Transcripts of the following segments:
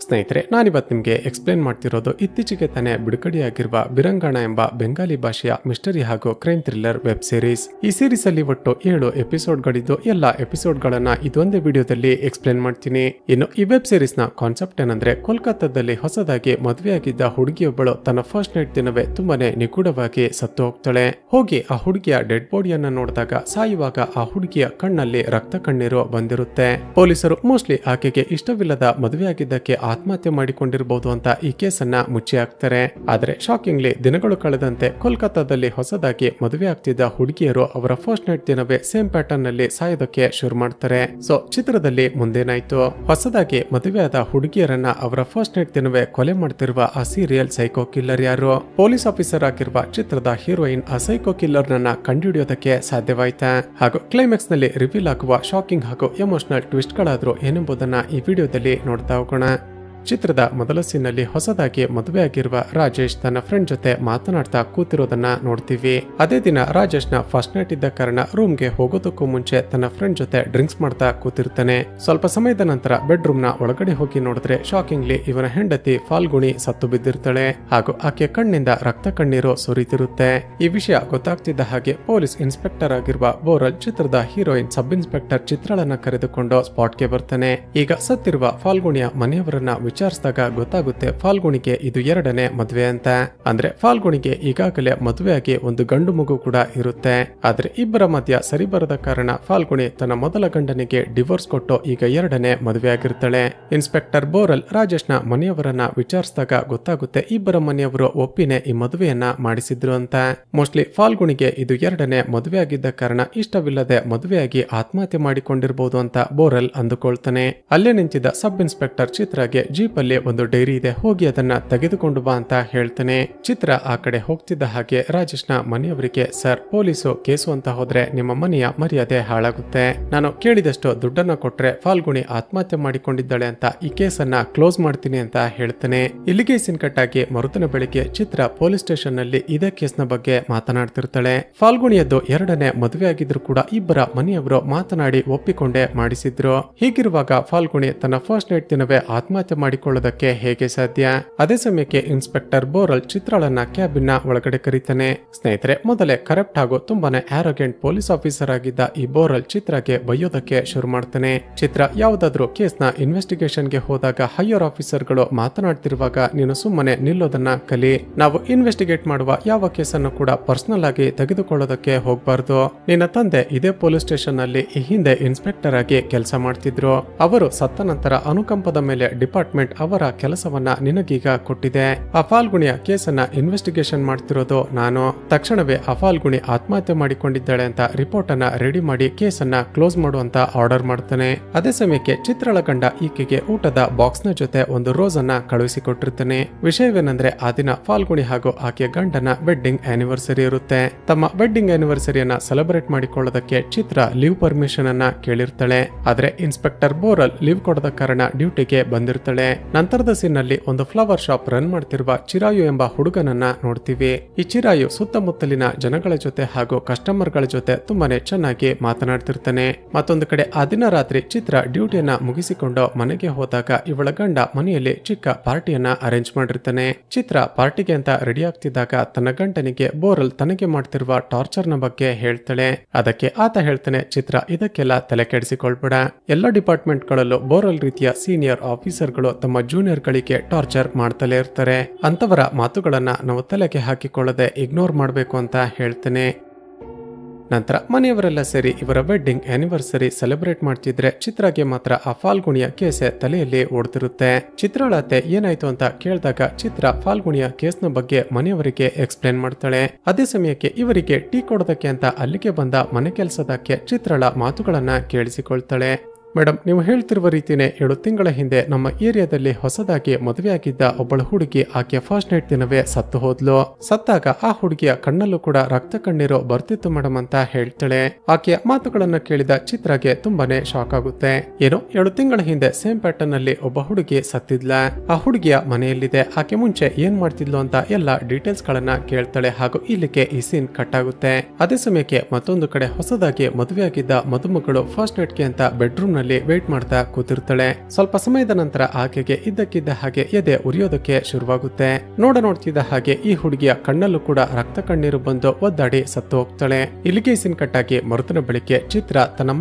ಸ್ನೇಹಿತರೆ, ನಾನಿವತ್ತು ನಿಮಗೆ ಎಕ್ಸ್ಪ್ಲೇನ್ ಮಾಡ್ತಿರೋದು ಇತ್ತೀಚೆಗೆ ತಾನೇ ಬಿಡುಗಡೆಯಾಗಿರುವ ಬಿರಂಗಣ ಎಂಬ ಬೆಂಗಾಲಿ ಭಾಷೆಯ ಮಿಸ್ಟರಿ ಹಾಗೂ ಕ್ರೈಮ್ ಥ್ರಿಲ್ಲರ್ ವೆಬ್ ಸೀರೀಸ್. ಈ ಸೀರೀಸ್ ಅಲ್ಲಿ ಒಟ್ಟು 7 ಎಪಿಸೋಡ್ಗಳಿದ್ದು ಎಲ್ಲ ಎಪಿಸೋಡ್ಗಳನ್ನ ಇದೊಂದೇ ವಿಡಿಯೋದಲ್ಲಿ ಎಕ್ಸ್ಪ್ಲೇನ್ ಮಾಡ್ತೀನಿ. ಇನ್ನು ಈ ವೆಬ್ ಸೀರೀಸ್ ನ ಕಾನ್ಸೆಪ್ಟ್ ಏನಂದ್ರೆ, ಕೋಲ್ಕತ್ತಾದಲ್ಲಿ ಹೊಸದಾಗಿ ಮದುವೆಯಾಗಿದ್ದ ಹುಡುಗಿಯೊಬ್ಬಳು ತನ್ನ ಫಸ್ಟ್ ನೈಟ್ ದಿನವೇ ತುಂಬಾನೇ ನಿಗೂಢವಾಗಿ ಸತ್ತು ಹೋಗ್ತಾಳೆ. ಹೋಗಿ ಆ ಹುಡುಗಿಯ ಡೆಡ್ ಬಾಡಿಯನ್ನ ನೋಡಿದಾಗ ಸಾಯುವಾಗ ಆ ಹುಡುಗಿಯ ಕಣ್ಣಲ್ಲಿ ರಕ್ತ ಕಣ್ಣೀರು ಬಂದಿರುತ್ತೆ. ಪೊಲೀಸರು ಮೋಸ್ಟ್ಲಿ ಆಕೆಗೆ ಇಷ್ಟವಿಲ್ಲದ ಮದುವೆಯಾಗಿದ್ದಕ್ಕೆ ಆತ್ಮಹತ್ಯೆ ಮಾಡಿಕೊಂಡಿರಬಹುದು ಅಂತ ಈ ಕೇಸನ್ನ ಮುಚ್ಚಿ ಹಾಕ್ತಾರೆ. ಆದ್ರೆ ಶಾಕಿಂಗ್ಲಿ ದಿನಗಳು ಕಳೆದಂತೆ ಕೋಲ್ಕತ್ತಾದಲ್ಲಿ ಹೊಸದಾಗಿ ಮದುವೆ ಆಗ್ತಿದ್ದ ಹುಡುಗಿಯರು ಅವರ ಫಸ್ಟ್ ನೈಟ್ ದಿನವೇ ಸೇಮ್ ಪ್ಯಾಟರ್ನ್ ನಲ್ಲಿ ಸಾಯೋದಕ್ಕೆ ಶುರು ಮಾಡ್ತಾರೆ. ಸೊ ಚಿತ್ರದಲ್ಲಿ ಮುಂದೇನಾಯ್ತು? ಹೊಸದಾಗಿ ಮದುವೆಯಾದ ಹುಡುಗಿಯರನ್ನ ಅವರ ಫಸ್ಟ್ ನೈಟ್ ದಿನವೇ ಕೊಲೆ ಮಾಡ್ತಿರುವ ಆ ಸೀರಿಯಲ್ ಸೈಕೋ ಕಿಲ್ಲರ್ ಯಾರು? ಪೊಲೀಸ್ ಆಫೀಸರ್ ಆಗಿರುವ ಚಿತ್ರದ ಹೀರೋಯಿನ್ ಆ ಸೈಕೋ ಕಿಲ್ಲರ್ ನನ್ನ ಕಂಡುಹಿಡಿಯೋದಕ್ಕೆ ಸಾಧ್ಯವಾಯ್ತಾ? ಹಾಗೂ ಕ್ಲೈಮ್ಯಾಕ್ಸ್ ನಲ್ಲಿ ರಿವೀಲ್ ಆಗುವ ಶಾಕಿಂಗ್ ಹಾಗೂ ಎಮೋಷನಲ್ ಟ್ವಿಸ್ಟ್ ಗಳಾದ್ರೂ ಏನೆಂಬುದನ್ನ ಈ ವಿಡಿಯೋದಲ್ಲಿ ನೋಡ್ತಾ ಹೋಗೋಣ. ಚಿತ್ರದ ಮೊದಲ ಸೀನಲ್ಲಿ ಹೊಸದಾಗಿ ಮದುವೆಯಾಗಿರುವ ರಾಜೇಶ್ ತನ್ನ ಫ್ರೆಂಡ್ ಜೊತೆ ಮಾತನಾಡ್ತಾ ಕೂತಿರೋದನ್ನ ನೋಡ್ತೀವಿ. ಅದೇ ದಿನ ರಾಜೇಶ್ ನ ಫಸ್ಟ್ ನೈಟ್ ಇದ್ದ ಕಾರಣ ರೂಮ್ಗೆ ಹೋಗೋದಕ್ಕೂ ಮುಂಚೆ ತನ್ನ ಫ್ರೆಂಡ್ ಜೊತೆ ಡ್ರಿಂಕ್ಸ್ ಮಾಡ್ತಾ ಕೂತಿರ್ತಾನೆ. ಸ್ವಲ್ಪ ಸಮಯದ ನಂತರ ಬೆಡ್ರೂಮ್ ನ ಒಳಗಡೆ ಹೋಗಿ ನೋಡಿದ್ರೆ ಶಾಕಿಂಗ್ಲಿ ಇವನ ಹೆಂಡತಿ ಫಾಲ್ಗುಣಿ ಸತ್ತು ಬಿದ್ದಿರ್ತಾಳೆ ಹಾಗೂ ಆಕೆ ಕಣ್ಣಿಂದ ರಕ್ತ ಕಣ್ಣೀರು ಸುರಿತಿರುತ್ತೆ. ಈ ವಿಷಯ ಗೊತ್ತಾಗ್ತಿದ್ದ ಹಾಗೆ ಪೊಲೀಸ್ ಇನ್ಸ್ಪೆಕ್ಟರ್ ಆಗಿರುವ ಬೋರಲ್ ಚಿತ್ರದ ಹೀರೋಯಿನ್ ಸಬ್ ಇನ್ಸ್ಪೆಕ್ಟರ್ ಚಿತ್ರಳನ್ನ ಕರೆದುಕೊಂಡು ಸ್ಪಾಟ್ಗೆ ಬರ್ತಾನೆ. ಈಗ ಸತ್ತಿರುವ ಫಾಲ್ಗುಣಿಯ ಮನೆಯವರನ್ನ ವಿಚಾರಿಸಿದಾಗ ಗೊತ್ತಾಗುತ್ತೆ ಫಾಲ್ಗುಣಿಗೆ ಇದು 2ನೇ ಮದುವೆ ಅಂತ. ಅಂದ್ರೆ ಫಾಲ್ಗುಣಿಗೆ ಈಗಾಗಲೇ ಮದುವೆಯಾಗಿ ಒಂದು ಗಂಡು ಮಗು ಕೂಡ ಇರುತ್ತೆ. ಆದ್ರೆ ಇಬ್ಬರ ಮಧ್ಯ ಸರಿ ಬರದ ಕಾರಣ ಫಾಲ್ಗುಣಿ ತನ್ನ ಮೊದಲ ಗಂಡನಿಗೆ ಡಿವೋರ್ಸ್ ಕೊಟ್ಟು ಈಗ 2ನೇ ಮದುವೆ ಆಗಿರ್ತಾಳೆ. ಇನ್ಸ್ಪೆಕ್ಟರ್ ಬೋರಲ್ ರಾಜೇಶ್ ನ ಮನೆಯವರನ್ನ ವಿಚಾರಿಸಿದಾಗ ಗೊತ್ತಾಗುತ್ತೆ ಇಬ್ಬರ ಮನೆಯವರು ಒಪ್ಪಿನೇ ಈ ಮದುವೆಯನ್ನ ಮಾಡಿಸಿದ್ರು ಅಂತ. ಮೋಸ್ಟ್ಲಿ ಫಾಲ್ಗುಣಿಗೆ ಇದು 2ನೇ ಮದುವೆ ಆಗಿದ್ದ ಕಾರಣ ಇಷ್ಟವಿಲ್ಲದೆ ಮದುವೆಯಾಗಿ ಆತ್ಮಹತ್ಯೆ ಮಾಡಿಕೊಂಡಿರಬಹುದು ಅಂತ ಬೋರಲ್ ಅಂದುಕೊಳ್ತಾನೆ. ಅಲ್ಲೇ ನಿಂತಿದ್ದ ಸಬ್ ಇನ್ಸ್ಪೆಕ್ಟರ್ ಚಿತ್ರಗೆ ಜೀಪ್ ಅಲ್ಲಿ ಒಂದು ಡೈರಿ ಇದೆ, ಹೋಗಿ ಅದನ್ನ ತೆಗೆದುಕೊಂಡು ಬಾ ಅಂತ ಹೇಳ್ತಾನೆ. ಚಿತ್ರ ಆ ಕಡೆ ಹೋಗ್ತಿದ್ದ ಹಾಗೆ ರಾಜೇಶ್ ನ ಮನೆಯವರಿಗೆ, ಸರ್ ಪೊಲೀಸು ಕೇಸು ಅಂತ ಹೋದ್ರೆ ನಿಮ್ಮ ಮನೆಯ ಮರ್ಯಾದೆ ಹಾಳಾಗುತ್ತೆ. ನಾನು ಕೇಳಿದಷ್ಟು ದುಡ್ಡನ್ನ ಕೊಟ್ರೆ ಫಾಲ್ಗುಣಿ ಆತ್ಮಹತ್ಯೆ ಮಾಡಿಕೊಂಡಿದ್ದಾಳೆ ಅಂತ ಈ ಕೇಸನ್ನ ಕ್ಲೋಸ್ ಮಾಡ್ತೀನಿ ಅಂತ ಹೇಳ್ತಾನೆ. ಇಲ್ಲಿಗೆ ಸೀನ್ ಕಟ್ ಆಗಿ ಮರುದಿನ ಬೆಳಿಗ್ಗೆ ಚಿತ್ರ ಪೊಲೀಸ್ ಸ್ಟೇಷನ್ ನಲ್ಲಿ ಇದೇ ಕೇಸ್ನ ಬಗ್ಗೆ ಮಾತನಾಡ್ತಿರ್ತಾಳೆ. ಫಾಲ್ಗುಣಿಯದ್ದು 2ನೇ ಮದುವೆ ಆಗಿದ್ರು ಕೂಡ ಇಬ್ಬರ ಮನೆಯವರು ಮಾತನಾಡಿ ಒಪ್ಪಿಕೊಂಡೇ ಮಾಡಿಸಿದ್ರು. ಹೀಗಿರುವಾಗ ಫಾಲ್ಗುಣಿ ತನ್ನ ಫಸ್ಟ್ ನೈಟ್ ದಿನವೇ ಆತ್ಮಹತ್ಯೆ ಮಾಡಿಕೊಳ್ಳೋದಕ್ಕೆ ಹೇಗೆ ಸಾಧ್ಯ? ಅದೇ ಸಮಯಕ್ಕೆ ಇನ್ಸ್ಪೆಕ್ಟರ್ ಬೋರಲ್ ಚಿತ್ರಳನ್ನ ಕ್ಯಾಬಿನ್ ನ ಒಳಗಡೆ ಕರೀತಾನೆ. ಸ್ನೇಹಿತರೆ, ಮೊದಲೇ ಕರಪ್ಟ್ ಹಾಗೂ ತುಂಬಾನೇ ಆರೋಗ್ಯಂಟ್ ಪೊಲೀಸ್ ಆಫೀಸರ್ ಆಗಿದ್ದ ಈ ಬೋರಲ್ ಚಿತ್ರಗೆ ಬೈಯೋದಕ್ಕೆ ಶುರು ಮಾಡ್ತಾನೆ. ಚಿತ್ರ ಯಾವುದಾದ್ರೂ ಕೇಸ್ ನ ಇನ್ವೆಸ್ಟಿಗೇಷನ್ ಗೆ ಹೋದಾಗ ಹೈಯರ್ ಆಫೀಸರ್ ಗಳು ಮಾತನಾಡ್ತಿರುವಾಗ ನೀನು ಸುಮ್ಮನೆ ನಿಲ್ಲೋದನ್ನ ಕಲಿ. ನಾವು ಇನ್ವೆಸ್ಟಿಗೇಟ್ ಮಾಡುವ ಯಾವ ಕೇಸನ್ನು ಕೂಡ ಪರ್ಸನಲ್ ಆಗಿ ತೆಗೆದುಕೊಳ್ಳೋದಕ್ಕೆ ಹೋಗ್ಬಾರ್ದು. ನಿನ್ನ ತಂದೆ ಇದೇ ಪೊಲೀಸ್ ಸ್ಟೇಷನ್ ನಲ್ಲಿ ಈ ಹಿಂದೆ ಇನ್ಸ್ಪೆಕ್ಟರ್ ಆಗಿ ಕೆಲಸ ಮಾಡ್ತಿದ್ರು. ಅವರು ಸತ್ತ ನಂತರ ಅನುಕಂಪದ ಮೇಲೆ ಡಿಪಾರ್ಟ್ಮೆಂಟ್ ಅವರ ಕೆಲಸವನ್ನ ನಿನಗೀಗ ಕೊಟ್ಟಿದೆ. ಆ ಫಾಲ್ಗುಣಿಯ ಕೇಸನ್ನ ಇನ್ವೆಸ್ಟಿಗೇಷನ್ ಮಾಡ್ತಿರೋದು ನಾನು. ತಕ್ಷಣವೇ ಆ ಫಾಲ್ಗುಣಿ ಆತ್ಮಹತ್ಯೆ ಮಾಡಿಕೊಂಡಿದ್ದಾಳೆ ಅಂತ ರಿಪೋರ್ಟ್ ಅನ್ನ ರೆಡಿ ಮಾಡಿ ಕೇಸನ್ನ ಕ್ಲೋಸ್ ಮಾಡುವಂತ ಆರ್ಡರ್ ಮಾಡ್ತಾನೆ. ಅದೇ ಸಮಯಕ್ಕೆ ಚಿತ್ರಳ ಗಂಡ ಈಕೆಗೆ ಊಟದ ಬಾಕ್ಸ್ ನ ಜೊತೆ ಒಂದು ರೋಸ್ ಅನ್ನ ಕಳುಹಿಸಿಕೊಟ್ಟಿರ್ತಾನೆ. ವಿಷಯವೇನೆಂದ್ರೆ ಆ ದಿನ ಫಾಲ್ಗುಣಿ ಹಾಗೂ ಆಕೆ ಗಂಡನ ವೆಡ್ಡಿಂಗ್ ಆನಿವರ್ಸರಿ ಇರುತ್ತೆ. ತಮ್ಮ ವೆಡ್ಡಿಂಗ್ ಆನಿವರ್ಸರಿಯನ್ನ ಸೆಲೆಬ್ರೇಟ್ ಮಾಡಿಕೊಳ್ಳೋದಕ್ಕೆ ಚಿತ್ರ ಲೀವ್ ಪರ್ಮಿಷನ್ ಅನ್ನ ಕೇಳಿರ್ತಾಳೆ. ಆದ್ರೆ ಇನ್ಸ್ಪೆಕ್ಟರ್ ಬೋರಲ್ ಲೀವ್ ಕೊಡದ ಕಾರಣ ಡ್ಯೂಟಿಗೆ ಬಂದಿರ್ತಾಳೆ. ನಂತರದ ಸೀನ್ ನಲ್ಲಿ ಒಂದು ಫ್ಲವರ್ ಶಾಪ್ ರನ್ ಮಾಡ್ತಿರುವ ಚಿರಾಯು ಎಂಬ ಹುಡುಗನನ್ನ ನೋಡ್ತೀವಿ. ಈ ಚಿರಾಯು ಸುತ್ತಮುತ್ತಲಿನ ಜನಗಳ ಜೊತೆ ಹಾಗೂ ಕಸ್ಟಮರ್ ಗಳ ಜೊತೆ ತುಂಬಾನೇ ಚೆನ್ನಾಗಿ ಮಾತನಾಡ್ತಿರ್ತಾನೆ. ಮತ್ತೊಂದು ಕಡೆ ಆ ದಿನ ರಾತ್ರಿ ಚಿತ್ರ ಡ್ಯೂಟಿಯನ್ನ ಮುಗಿಸಿಕೊಂಡು ಮನೆಗೆ ಹೋದಾಗ ಇವಳ ಗಂಡ ಮನೆಯಲ್ಲಿ ಚಿಕ್ಕ ಪಾರ್ಟಿಯನ್ನ ಅರೇಂಜ್ ಮಾಡಿರ್ತಾನೆ. ಚಿತ್ರ ಪಾರ್ಟಿಗೆ ಅಂತ ರೆಡಿ ಆಗ್ತಿದ್ದಾಗ ತನ್ನ ಗಂಡನಿಗೆ ಬೋರಲ್ ತನಗೆ ಮಾಡ್ತಿರುವ ಟಾರ್ಚರ್ ನ ಬಗ್ಗೆ ಹೇಳ್ತಾಳೆ. ಅದಕ್ಕೆ ಆತ ಹೇಳ್ತಾನೆ, ಚಿತ್ರ ಇದಕ್ಕೆಲ್ಲ ತಲೆ ಕೆಡಿಸಿಕೊಳ್ಬೇಡ. ಎಲ್ಲ ಡಿಪಾರ್ಟ್ಮೆಂಟ್ ಗಳಲ್ಲೂ ಬೋರಲ್ ರೀತಿಯ ಸೀನಿಯರ್ ಆಫೀಸರ್ ಗಳು ತಮ್ಮ ಜೂನಿಯರ್ ಗಳಿಗೆ ಟಾರ್ಚರ್ ಮಾಡ್ತಲೇ ಇರ್ತಾರೆ. ಅಂತವರ ಮಾತುಗಳನ್ನ ನಾವು ತಲೆಗೆ ಹಾಕಿಕೊಳ್ಳದೆ ಇಗ್ನೋರ್ ಮಾಡಬೇಕು ಅಂತ ಹೇಳ್ತೇನೆ. ನಂತರ ಮನೆಯವರೆಲ್ಲ ಸೇರಿ ಇವರ ವೆಡ್ಡಿಂಗ್ ಆನಿವರ್ಸರಿ ಸೆಲೆಬ್ರೇಟ್ ಮಾಡ್ತಿದ್ರೆ ಚಿತ್ರಗೆ ಮಾತ್ರ ಆ ಫಾಲ್ಗುಣಿಯ ಕೇಸೆ ತಲೆಯಲ್ಲಿ ಓಡ್ತಿರುತ್ತೆ. ಚಿತ್ರಳತೆ ಏನಾಯ್ತು ಅಂತ ಕೇಳಿದಾಗ ಚಿತ್ರ ಫಾಲ್ಗುಣಿಯ ಕೇಸ್ನ ಬಗ್ಗೆ ಮನೆಯವರಿಗೆ ಎಕ್ಸ್ಪ್ಲೇನ್ ಮಾಡ್ತಾಳೆ. ಅದೇ ಸಮಯಕ್ಕೆ ಇವರಿಗೆ ಟೀ ಕೊಡೋದಕ್ಕೆ ಅಂತ ಅಲ್ಲಿಗೆ ಬಂದ ಮನೆ ಕೆಲಸದಕ್ಕೆ ಚಿತ್ರಳ ಮಾತುಗಳನ್ನ ಕೇಳಿಸಿಕೊಳ್ತಾಳೆ. ಮೇಡಮ್, ನೀವು ಹೇಳ್ತಿರುವ ರೀತಿನೇ 7 ತಿಂಗಳ ಹಿಂದೆ ನಮ್ಮ ಏರಿಯಾದಲ್ಲಿ ಹೊಸದಾಗಿ ಮದುವೆಯಾಗಿದ್ದ ಒಬ್ಬಳ ಹುಡುಗಿ ಆಕೆಯ ಫಸ್ಟ್ ನೈಟ್ ದಿನವೇ ಸತ್ತು ಹೋದ್ಲು. ಸತ್ತಾಗ ಆ ಹುಡುಗಿಯ ಕಣ್ಣಲ್ಲೂ ಕೂಡ ರಕ್ತ ಕಣ್ಣೀರು ಬರ್ತಿತ್ತು ಮೇಡಮ್ ಅಂತ ಹೇಳ್ತಾಳೆ. ಆಕೆಯ ಮಾತುಗಳನ್ನ ಕೇಳಿದ ಚಿತ್ರಗೆ ತುಂಬಾನೇ ಶಾಕ್ ಆಗುತ್ತೆ. ಏನೋ 7 ತಿಂಗಳ ಹಿಂದೆ ಸೇಮ್ ಪ್ಯಾಟರ್ನ್ ನಲ್ಲಿ ಒಬ್ಬ ಹುಡುಗಿ ಸತ್ತಿದ್ಲ. ಆ ಹುಡುಗಿಯ ಮನೆಯಲ್ಲಿದೆ, ಆಕೆ ಮುಂಚೆ ಏನ್ ಮಾಡ್ತಿದ್ಲು ಅಂತ ಎಲ್ಲ ಡೀಟೇಲ್ಸ್ ಗಳನ್ನ ಕೇಳ್ತಾಳೆ ಹಾಗೂ ಇಲ್ಲಿಗೆ ಈ ಸೀನ್ ಕಟ್ ಆಗುತ್ತೆ. ಅದೇ ಸಮಯಕ್ಕೆ ಮತ್ತೊಂದು ಕಡೆ ಹೊಸದಾಗಿ ಮದುವೆಯಾಗಿದ್ದ ಮದುಮಗಳು ಫಸ್ಟ್ ನೈಟ್ಗೆ ಅಂತ ಬೆಡ್ರೂಮ್ ನಲ್ಲಿ ವೇಟ್ ಮಾಡ್ತಾ ಕೂತಿರ್ತಾಳೆ. ಸ್ವಲ್ಪ ಸಮಯದ ನಂತರ ಆಕೆಗೆ ಇದ್ದಕ್ಕಿದ್ದ ಹಾಗೆ ಎದೆ ಉರಿಯೋದಕ್ಕೆ ಶುರುವಾಗುತ್ತೆ. ನೋಡ್ತಿದ್ದ ಹಾಗೆ ಈ ಹುಡುಗಿಯ ಕಣ್ಣಲ್ಲೂ ಕೂಡ ರಕ್ತ ಕಣ್ಣೀರು ಬಂದು ಒದ್ದಾಡಿ ಸತ್ತು ಹೋಗ್ತಾಳೆ. ಇಲ್ಲಿಗೆ ಸೀನ್ ಕಟ್ಟಾಗಿ ಮರುದಿನ ಬೆಳಿಗ್ಗೆ ಚಿತ್ರ ತನ್ನ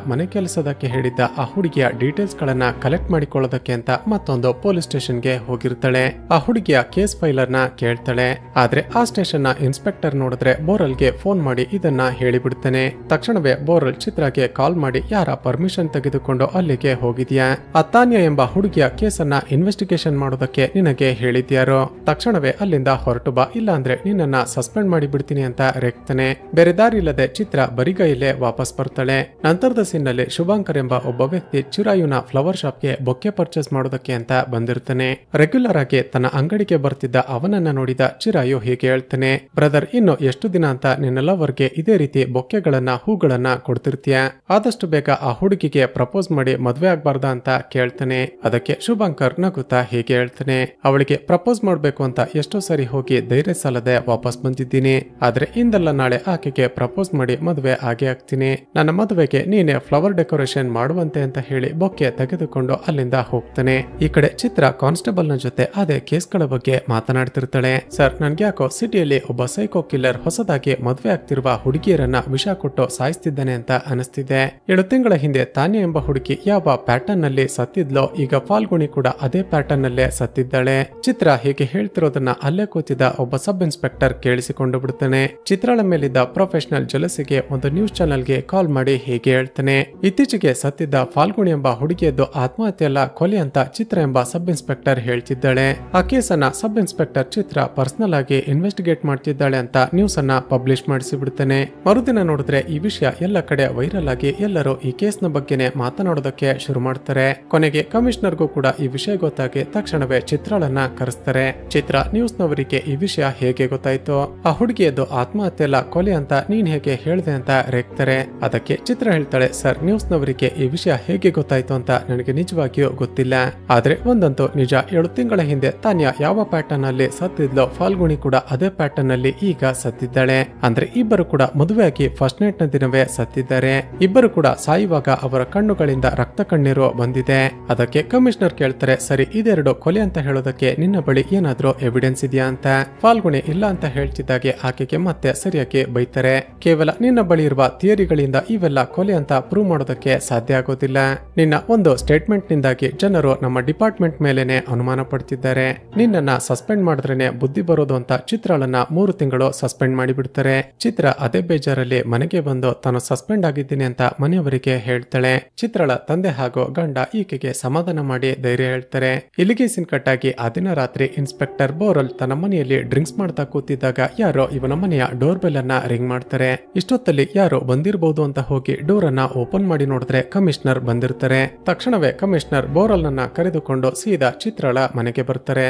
ಮನೆ ಕೆಲಸದಕ್ಕೆ ಹೇಳಿದ್ದ ಆ ಹುಡುಗಿಯ ಡೀಟೇಲ್ಸ್ ಗಳನ್ನ ಕಲೆಕ್ಟ್ ಮಾಡಿಕೊಳ್ಳೋದಕ್ಕೆ ಅಂತ ಮತ್ತೊಂದು ಪೊಲೀಸ್ ಸ್ಟೇಷನ್ ಗೆ ಹೋಗಿರ್ತಾಳೆ. ಆ ಹುಡುಗಿಯ ಕೇಸ್ ಫೈಲರ್ ನ ಕೇಳ್ತಾಳೆ. ಆದ್ರೆ ಆ ಸ್ಟೇಷನ್ ನ ಇನ್ಸ್ಪೆಕ್ಟರ್ ನೋಡಿದ್ರೆ ಬೋರಲ್ಗೆ ಫೋನ್ ಮಾಡಿ ಇದನ್ನ ಹೇಳಿಬಿಡ್ತಾನೆ. ತಕ್ಷಣವೇ ಬೋರಲ್ ಚಿತ್ರಗೆ ಕಾಲ್ ಮಾಡಿ ಯಾರ ಪರ್ಮಿಷನ್ ತೆಗೆದುಕೊಂಡು ಅಲ್ಲಿಗೆ ಹೋಗಿದ್ಯಾ, ಆ ತಾನ್ಯ ಎಂಬ ಹುಡುಗಿಯ ಕೇಸನ್ನ ಇನ್ವೆಸ್ಟಿಗೇಷನ್ ಮಾಡೋದಕ್ಕೆ ನಿನಗೆ ಹೇಳಿದ್ಯಾರೋ, ತಕ್ಷಣವೇ ಅಲ್ಲಿಂದ ಹೊರಟು ಬಾ, ಇಲ್ಲ ಅಂದ್ರೆ ನಿನ್ನನ್ನ ಸಸ್ಪೆಂಡ್ ಮಾಡಿ ಬಿಡ್ತೀನಿ ಅಂತ ರೇಗ್ತಾನೆ. ಬೇರೆ ದಾರಿ ಇಲ್ಲದೆ ಚಿತ್ರ ಬರಿಗೈಯಲ್ಲೇ ವಾಪಸ್ ಬರ್ತಾಳೆ. ನಂತರದ ಸೀನ್ ನಲ್ಲಿ ಶುಭಾಂಕರ್ ಎಂಬ ಒಬ್ಬ ವ್ಯಕ್ತಿ ಚಿರಾಯುನ ಫ್ಲವರ್ ಶಾಪ್ಗೆ ಬೊಕ್ಕೆ ಪರ್ಚೇಸ್ ಮಾಡೋದಕ್ಕೆ ಅಂತ ಬಂದಿರ್ತಾನೆ. ರೆಗ್ಯುಲರ್ ಆಗಿ ತನ್ನ ಅಂಗಡಿಗೆ ಬರ್ತಿದ್ದ ಅವನನ್ನ ನೋಡಿದ ಚಿರಾಯು ಹೀಗೆ ಹೇಳ್ತಾನೆ, ಬ್ರದರ್, ಇನ್ನು ಎಷ್ಟು ದಿನ ಅಂತ ನಿನ್ನ ಲವರ್ಗೆ ಇದೇ ರೀತಿ ಬೊಕ್ಕೆಗಳನ್ನ ಹೂಗಳನ್ನ ಕೊಡ್ತಿರ್ತೀಯ, ಆದಷ್ಟು ಬೇಗ ಆ ಹುಡುಗಿಗೆ ಪ್ರಪೋಸ್ ಮಾಡಿ ಮದ್ವೆ ಆಗ್ಬಾರ್ದ ಅಂತ ಕೇಳ್ತಾನೆ. ಅದಕ್ಕೆ ಶುಭಾಂಕರ್ ನಗುತ್ತಾ ಹೀಗೆ ಹೇಳ್ತಾನೆ, ಅವಳಿಗೆ ಪ್ರಪೋಸ್ ಮಾಡ್ಬೇಕು ಅಂತ ಎಷ್ಟೋ ಸರಿ ಹೋಗಿ ಧೈರ್ಯ ಸಾಲದೆ ವಾಪಸ್ ಬಂದಿದ್ದೀನಿ, ಆದ್ರೆ ಇಂದಲ್ಲ ನಾಳೆ ಆಕೆಗೆ ಪ್ರಪೋಸ್ ಮಾಡಿ ಮದುವೆ ಆಗೇ ಆಗ್ತೀನಿ. ನನ್ನ ಮದುವೆಗೆ ನೀನೆ ಫ್ಲವರ್ ಡೆಕೋರೇಷನ್ ಮಾಡುವಂತೆ ಅಂತ ಹೇಳಿ ಬೊಕ್ಕೆ ತೆಗೆದುಕೊಂಡು ಅಲ್ಲಿಂದ ಹೋಗ್ತಾನೆ. ಈ ಕಡೆ ಚಿತ್ರ ಕಾನ್ಸ್ಟೇಬಲ್ ನ ಜೊತೆ ಅದೇ ಕೇಸ್ಗಳ ಬಗ್ಗೆ ಮಾತನಾಡ್ತಿರ್ತಾಳೆ. ಸರ್, ನನ್ಗೆ ಯಾಕೋ ಸಿಟಿಯಲ್ಲಿ ಒಬ್ಬ ಸೈಕೋ ಕಿಲ್ಲರ್ ಹೊಸದಾಗಿ ಮದುವೆ ಆಗ್ತಿರುವ ಹುಡುಗಿಯರನ್ನ ವಿಷ ಕೊಟ್ಟು ಸಾಯಿಸ್ತಿದ್ದಾನೆ ಅಂತ ಅನಿಸ್ತಿದೆ. 7 ತಿಂಗಳ ಹಿಂದೆ ತಾನ್ಯ ಎಂಬ ಹುಡುಗಿ ಯಾವ ಪ್ಯಾಟರ್ನ್ ನಲ್ಲಿ ಸತ್ತಿದ್ಲೋ, ಈಗ ಫಾಲ್ಗುಣಿ ಕೂಡ ಅದೇ ಪ್ಯಾಟರ್ನ್ ನಲ್ಲೇ ಸತ್ತಿದ್ದಾಳೆ. ಚಿತ್ರ ಹೀಗೆ ಹೇಳ್ತಿರೋದನ್ನ ಅಲ್ಲೇ ಕೂತಿದ್ದ ಒಬ್ಬ ಸಬ್ ಇನ್ಸ್ಪೆಕ್ಟರ್ ಕೇಳಿಸಿಕೊಂಡು ಬಿಡ್ತಾನೆ. ಚಿತ್ರಳ ಮೇಲಿದ್ದ ಪ್ರೊಫೆಷನಲ್ ಜಲಸಿಗೆ ಒಂದು ನ್ಯೂಸ್ ಚಾನೆಲ್ಗೆ ಕಾಲ್ ಮಾಡಿ ಹೀಗೆ ಹೇಳ್ತಾನೆ, ಇತ್ತೀಚೆಗೆ ಸತ್ತಿದ್ದ ಫಾಲ್ಗುಣಿ ಎಂಬ ಹುಡುಗಿಯದ್ದು ಆತ್ಮಹತ್ಯೆಯಲ್ಲ, ಕೊಲೆ ಅಂತ ಚಿತ್ರ ಎಂಬ ಸಬ್ ಇನ್ಸ್ಪೆಕ್ಟರ್ ಹೇಳ್ತಿದ್ದಾಳೆ. ಆ ಕೇಸನ್ನ ಸಬ್ ಇನ್ಸ್ಪೆಕ್ಟರ್ ಚಿತ್ರ ಪರ್ಸನಲ್ ಆಗಿ ಇನ್ವೆಸ್ಟಿಗೇಟ್ ಮಾಡ್ತಿದ್ದಾಳೆ ಅಂತ ನ್ಯೂಸ್ ಅನ್ನ ಪಬ್ಲಿಷ್ ಮಾಡಿಸಿ ಬಿಡ್ತಾನೆ. ಮರುದಿನ ನೋಡಿದ್ರೆ ಈ ವಿಷಯ ಎಲ್ಲ ಕಡೆ ವೈರಲ್ ಆಗಿ ಎಲ್ಲರೂ ಈ ಕೇಸ್ ನ ಬಗ್ಗೆನೆ ಮಾತನಾಡೋದಕ್ಕೆ ಶುರು ಮಾಡ್ತಾರೆ. ಕೊನೆಗೆ ಕಮಿಷನರ್ಗೂ ಕೂಡ ಈ ವಿಷಯ ಗೊತ್ತಾಗಿ ತಕ್ಷಣವೇ ಚಿತ್ರಳನ್ನ ಕರೆಸ್ತಾರೆ. ಚಿತ್ರ ನ್ಯೂಸ್ ನವರಿಗೆ ಈ ವಿಷಯ ಹೇಗೆ ಗೊತ್ತಾಯ್ತು, ಆ ಹುಡುಗಿಯದ್ದು ಆತ್ಮಹತ್ಯೆ ಅಲ್ಲ ಕೊಲೆ ಅಂತ ನೀನ್ ಹೇಗೆ ಹೇಳ್ದೆ ಅಂತ ರೇಗ್ತಾರೆ. ಅದಕ್ಕೆ ಚಿತ್ರ ಹೇಳ್ತಾಳೆ, ಸರ್, ನ್ಯೂಸ್ ನವರಿಗೆ ಈ ವಿಷಯ ಹೇಗೆ ಗೊತ್ತಾಯ್ತು ಅಂತ ನನಗೆ ನಿಜವಾಗಿಯೂ ಗೊತ್ತಿಲ್ಲ, ಆದ್ರೆ ಒಂದಂತೂ ನಿಜ, 7 ತಿಂಗಳ ಹಿಂದೆ ತಾನ್ಯ ಯಾವ ಪ್ಯಾಟರ್ನ್ ಅಲ್ಲಿ ಸತ್ತಿದ್ಲೋ ಫಾಲ್ಗುಣಿ ಕೂಡ ಅದೇ ಪ್ಯಾಟರ್ನ್ ಅಲ್ಲಿ ಈಗ ಸತ್ತಿದ್ದಾಳೆ. ಅಂದ್ರೆ ಇಬ್ಬರು ಕೂಡ ಮದುವೆಯಾಗಿ ಫಸ್ಟ್ ನೈಟ್ ನ ದಿನವೇ ಸತ್ತಿದ್ದಾರೆ. ಇಬ್ಬರು ಕೂಡ ಸಾಯುವಾಗ ಅವರ ಕಣ್ಣುಗಳಿಂದ ರಕ್ತ ಕಣ್ಣೀರು ಬಂದಿದೆ. ಅದಕ್ಕೆ ಕಮಿಷನರ್ ಕೇಳ್ತಾರೆ, ಸರಿ, ಇದೆರಡು ಕೊಲೆ ಅಂತ ಹೇಳೋದಕ್ಕೆ ನಿನ್ನ ಬಳಿ ಏನಾದ್ರೂ ಎವಿಡೆನ್ಸ್ ಇದೆಯಾ ಅಂತ. ಫಾಲ್ಗುಣಿ ಇಲ್ಲ ಅಂತ ಹೇಳ್ತಿದ್ದಾಗೆ ಆಕೆಗೆ ಮತ್ತೆ ಸರಿಯಾಗಿ ಬೈತಾರೆ. ಕೇವಲ ನಿನ್ನ ಬಳಿ ಇರುವ ಥಿಯರಿಗಳಿಂದ ಇವೆಲ್ಲ ಕೊಲೆ ಅಂತ ಪ್ರೂವ್ ಮಾಡೋದಕ್ಕೆ ಸಾಧ್ಯ ಆಗೋದಿಲ್ಲ. ನಿನ್ನ ಒಂದು ಸ್ಟೇಟ್ಮೆಂಟ್ ನಿಂದಾಗಿ ಜನರು ನಮ್ಮ ಡಿಪಾರ್ಟ್ಮೆಂಟ್ ಮೇಲೆನೆ ಅನುಮಾನ ಪಡ್ತಿದ್ದಾರೆ. ನಿನ್ನನ್ನ ಸಸ್ಪೆಂಡ್ ಮಾಡಿದ್ರೇನೆ ಬುದ್ಧಿ ಬರೋದು ಅಂತ ಚಿತ್ರಳನ್ನ 3 ತಿಂಗಳು ಸಸ್ಪೆಂಡ್ ಮಾಡಿಬಿಡ್ತಾರೆ. ಚಿತ್ರ ಅದೇ ಬೇಜಾರಲ್ಲಿ ಮನೆಗೆ ಬಂದು ತಾನು ಸಸ್ಪೆಂಡ್ ಆಗಿದ್ದೀನಿ ಅಂತ ಮನೆಯವರಿಗೆ ಹೇಳ್ತಾಳೆ. ಚಿತ್ರಳ ತಂದೆ ಹಾಗೂ ಗಂಡ ಈಕೆಗೆ ಸಮಾಧಾನ ಮಾಡಿ ಧೈರ್ಯ ಹೇಳ್ತಾರೆ. ಇಲ್ಲಿಗೆ ಸೀನ್ ಕಟ್ಟಾಗಿ ಆ ದಿನ ರಾತ್ರಿ ಇನ್ಸ್ಪೆಕ್ಟರ್ ಬೋರಲ್ ತನ್ನ ಮನೆಯಲ್ಲಿ ಡ್ರಿಂಕ್ಸ್ ಮಾಡ್ತಾ ಕೂತಿದ್ದಾಗ ಯಾರೋ ಇವನ ಮನೆಯ ಡೋರ್ ಬೆಲ್ ಅನ್ನ ರಿಂಗ್ ಮಾಡ್ತಾರೆ. ಇಷ್ಟೊತ್ತಲ್ಲಿ ಯಾರೋ ಬಂದಿರಬಹುದು ಅಂತ ಹೋಗಿ ಡೋರ್ ಅನ್ನ ಓಪನ್ ಮಾಡಿ ನೋಡಿದ್ರೆ ಕಮಿಷನರ್ ಬಂದಿರ್ತಾರೆ. ತಕ್ಷಣವೇ ಕಮಿಷನರ್ ಬೋರಲ್ ನನ್ನ ಕರೆದುಕೊಂಡು ಸೀದಾ ಚಿತ್ರಳ ಮನೆಗೆ ಬರ್ತಾರೆ.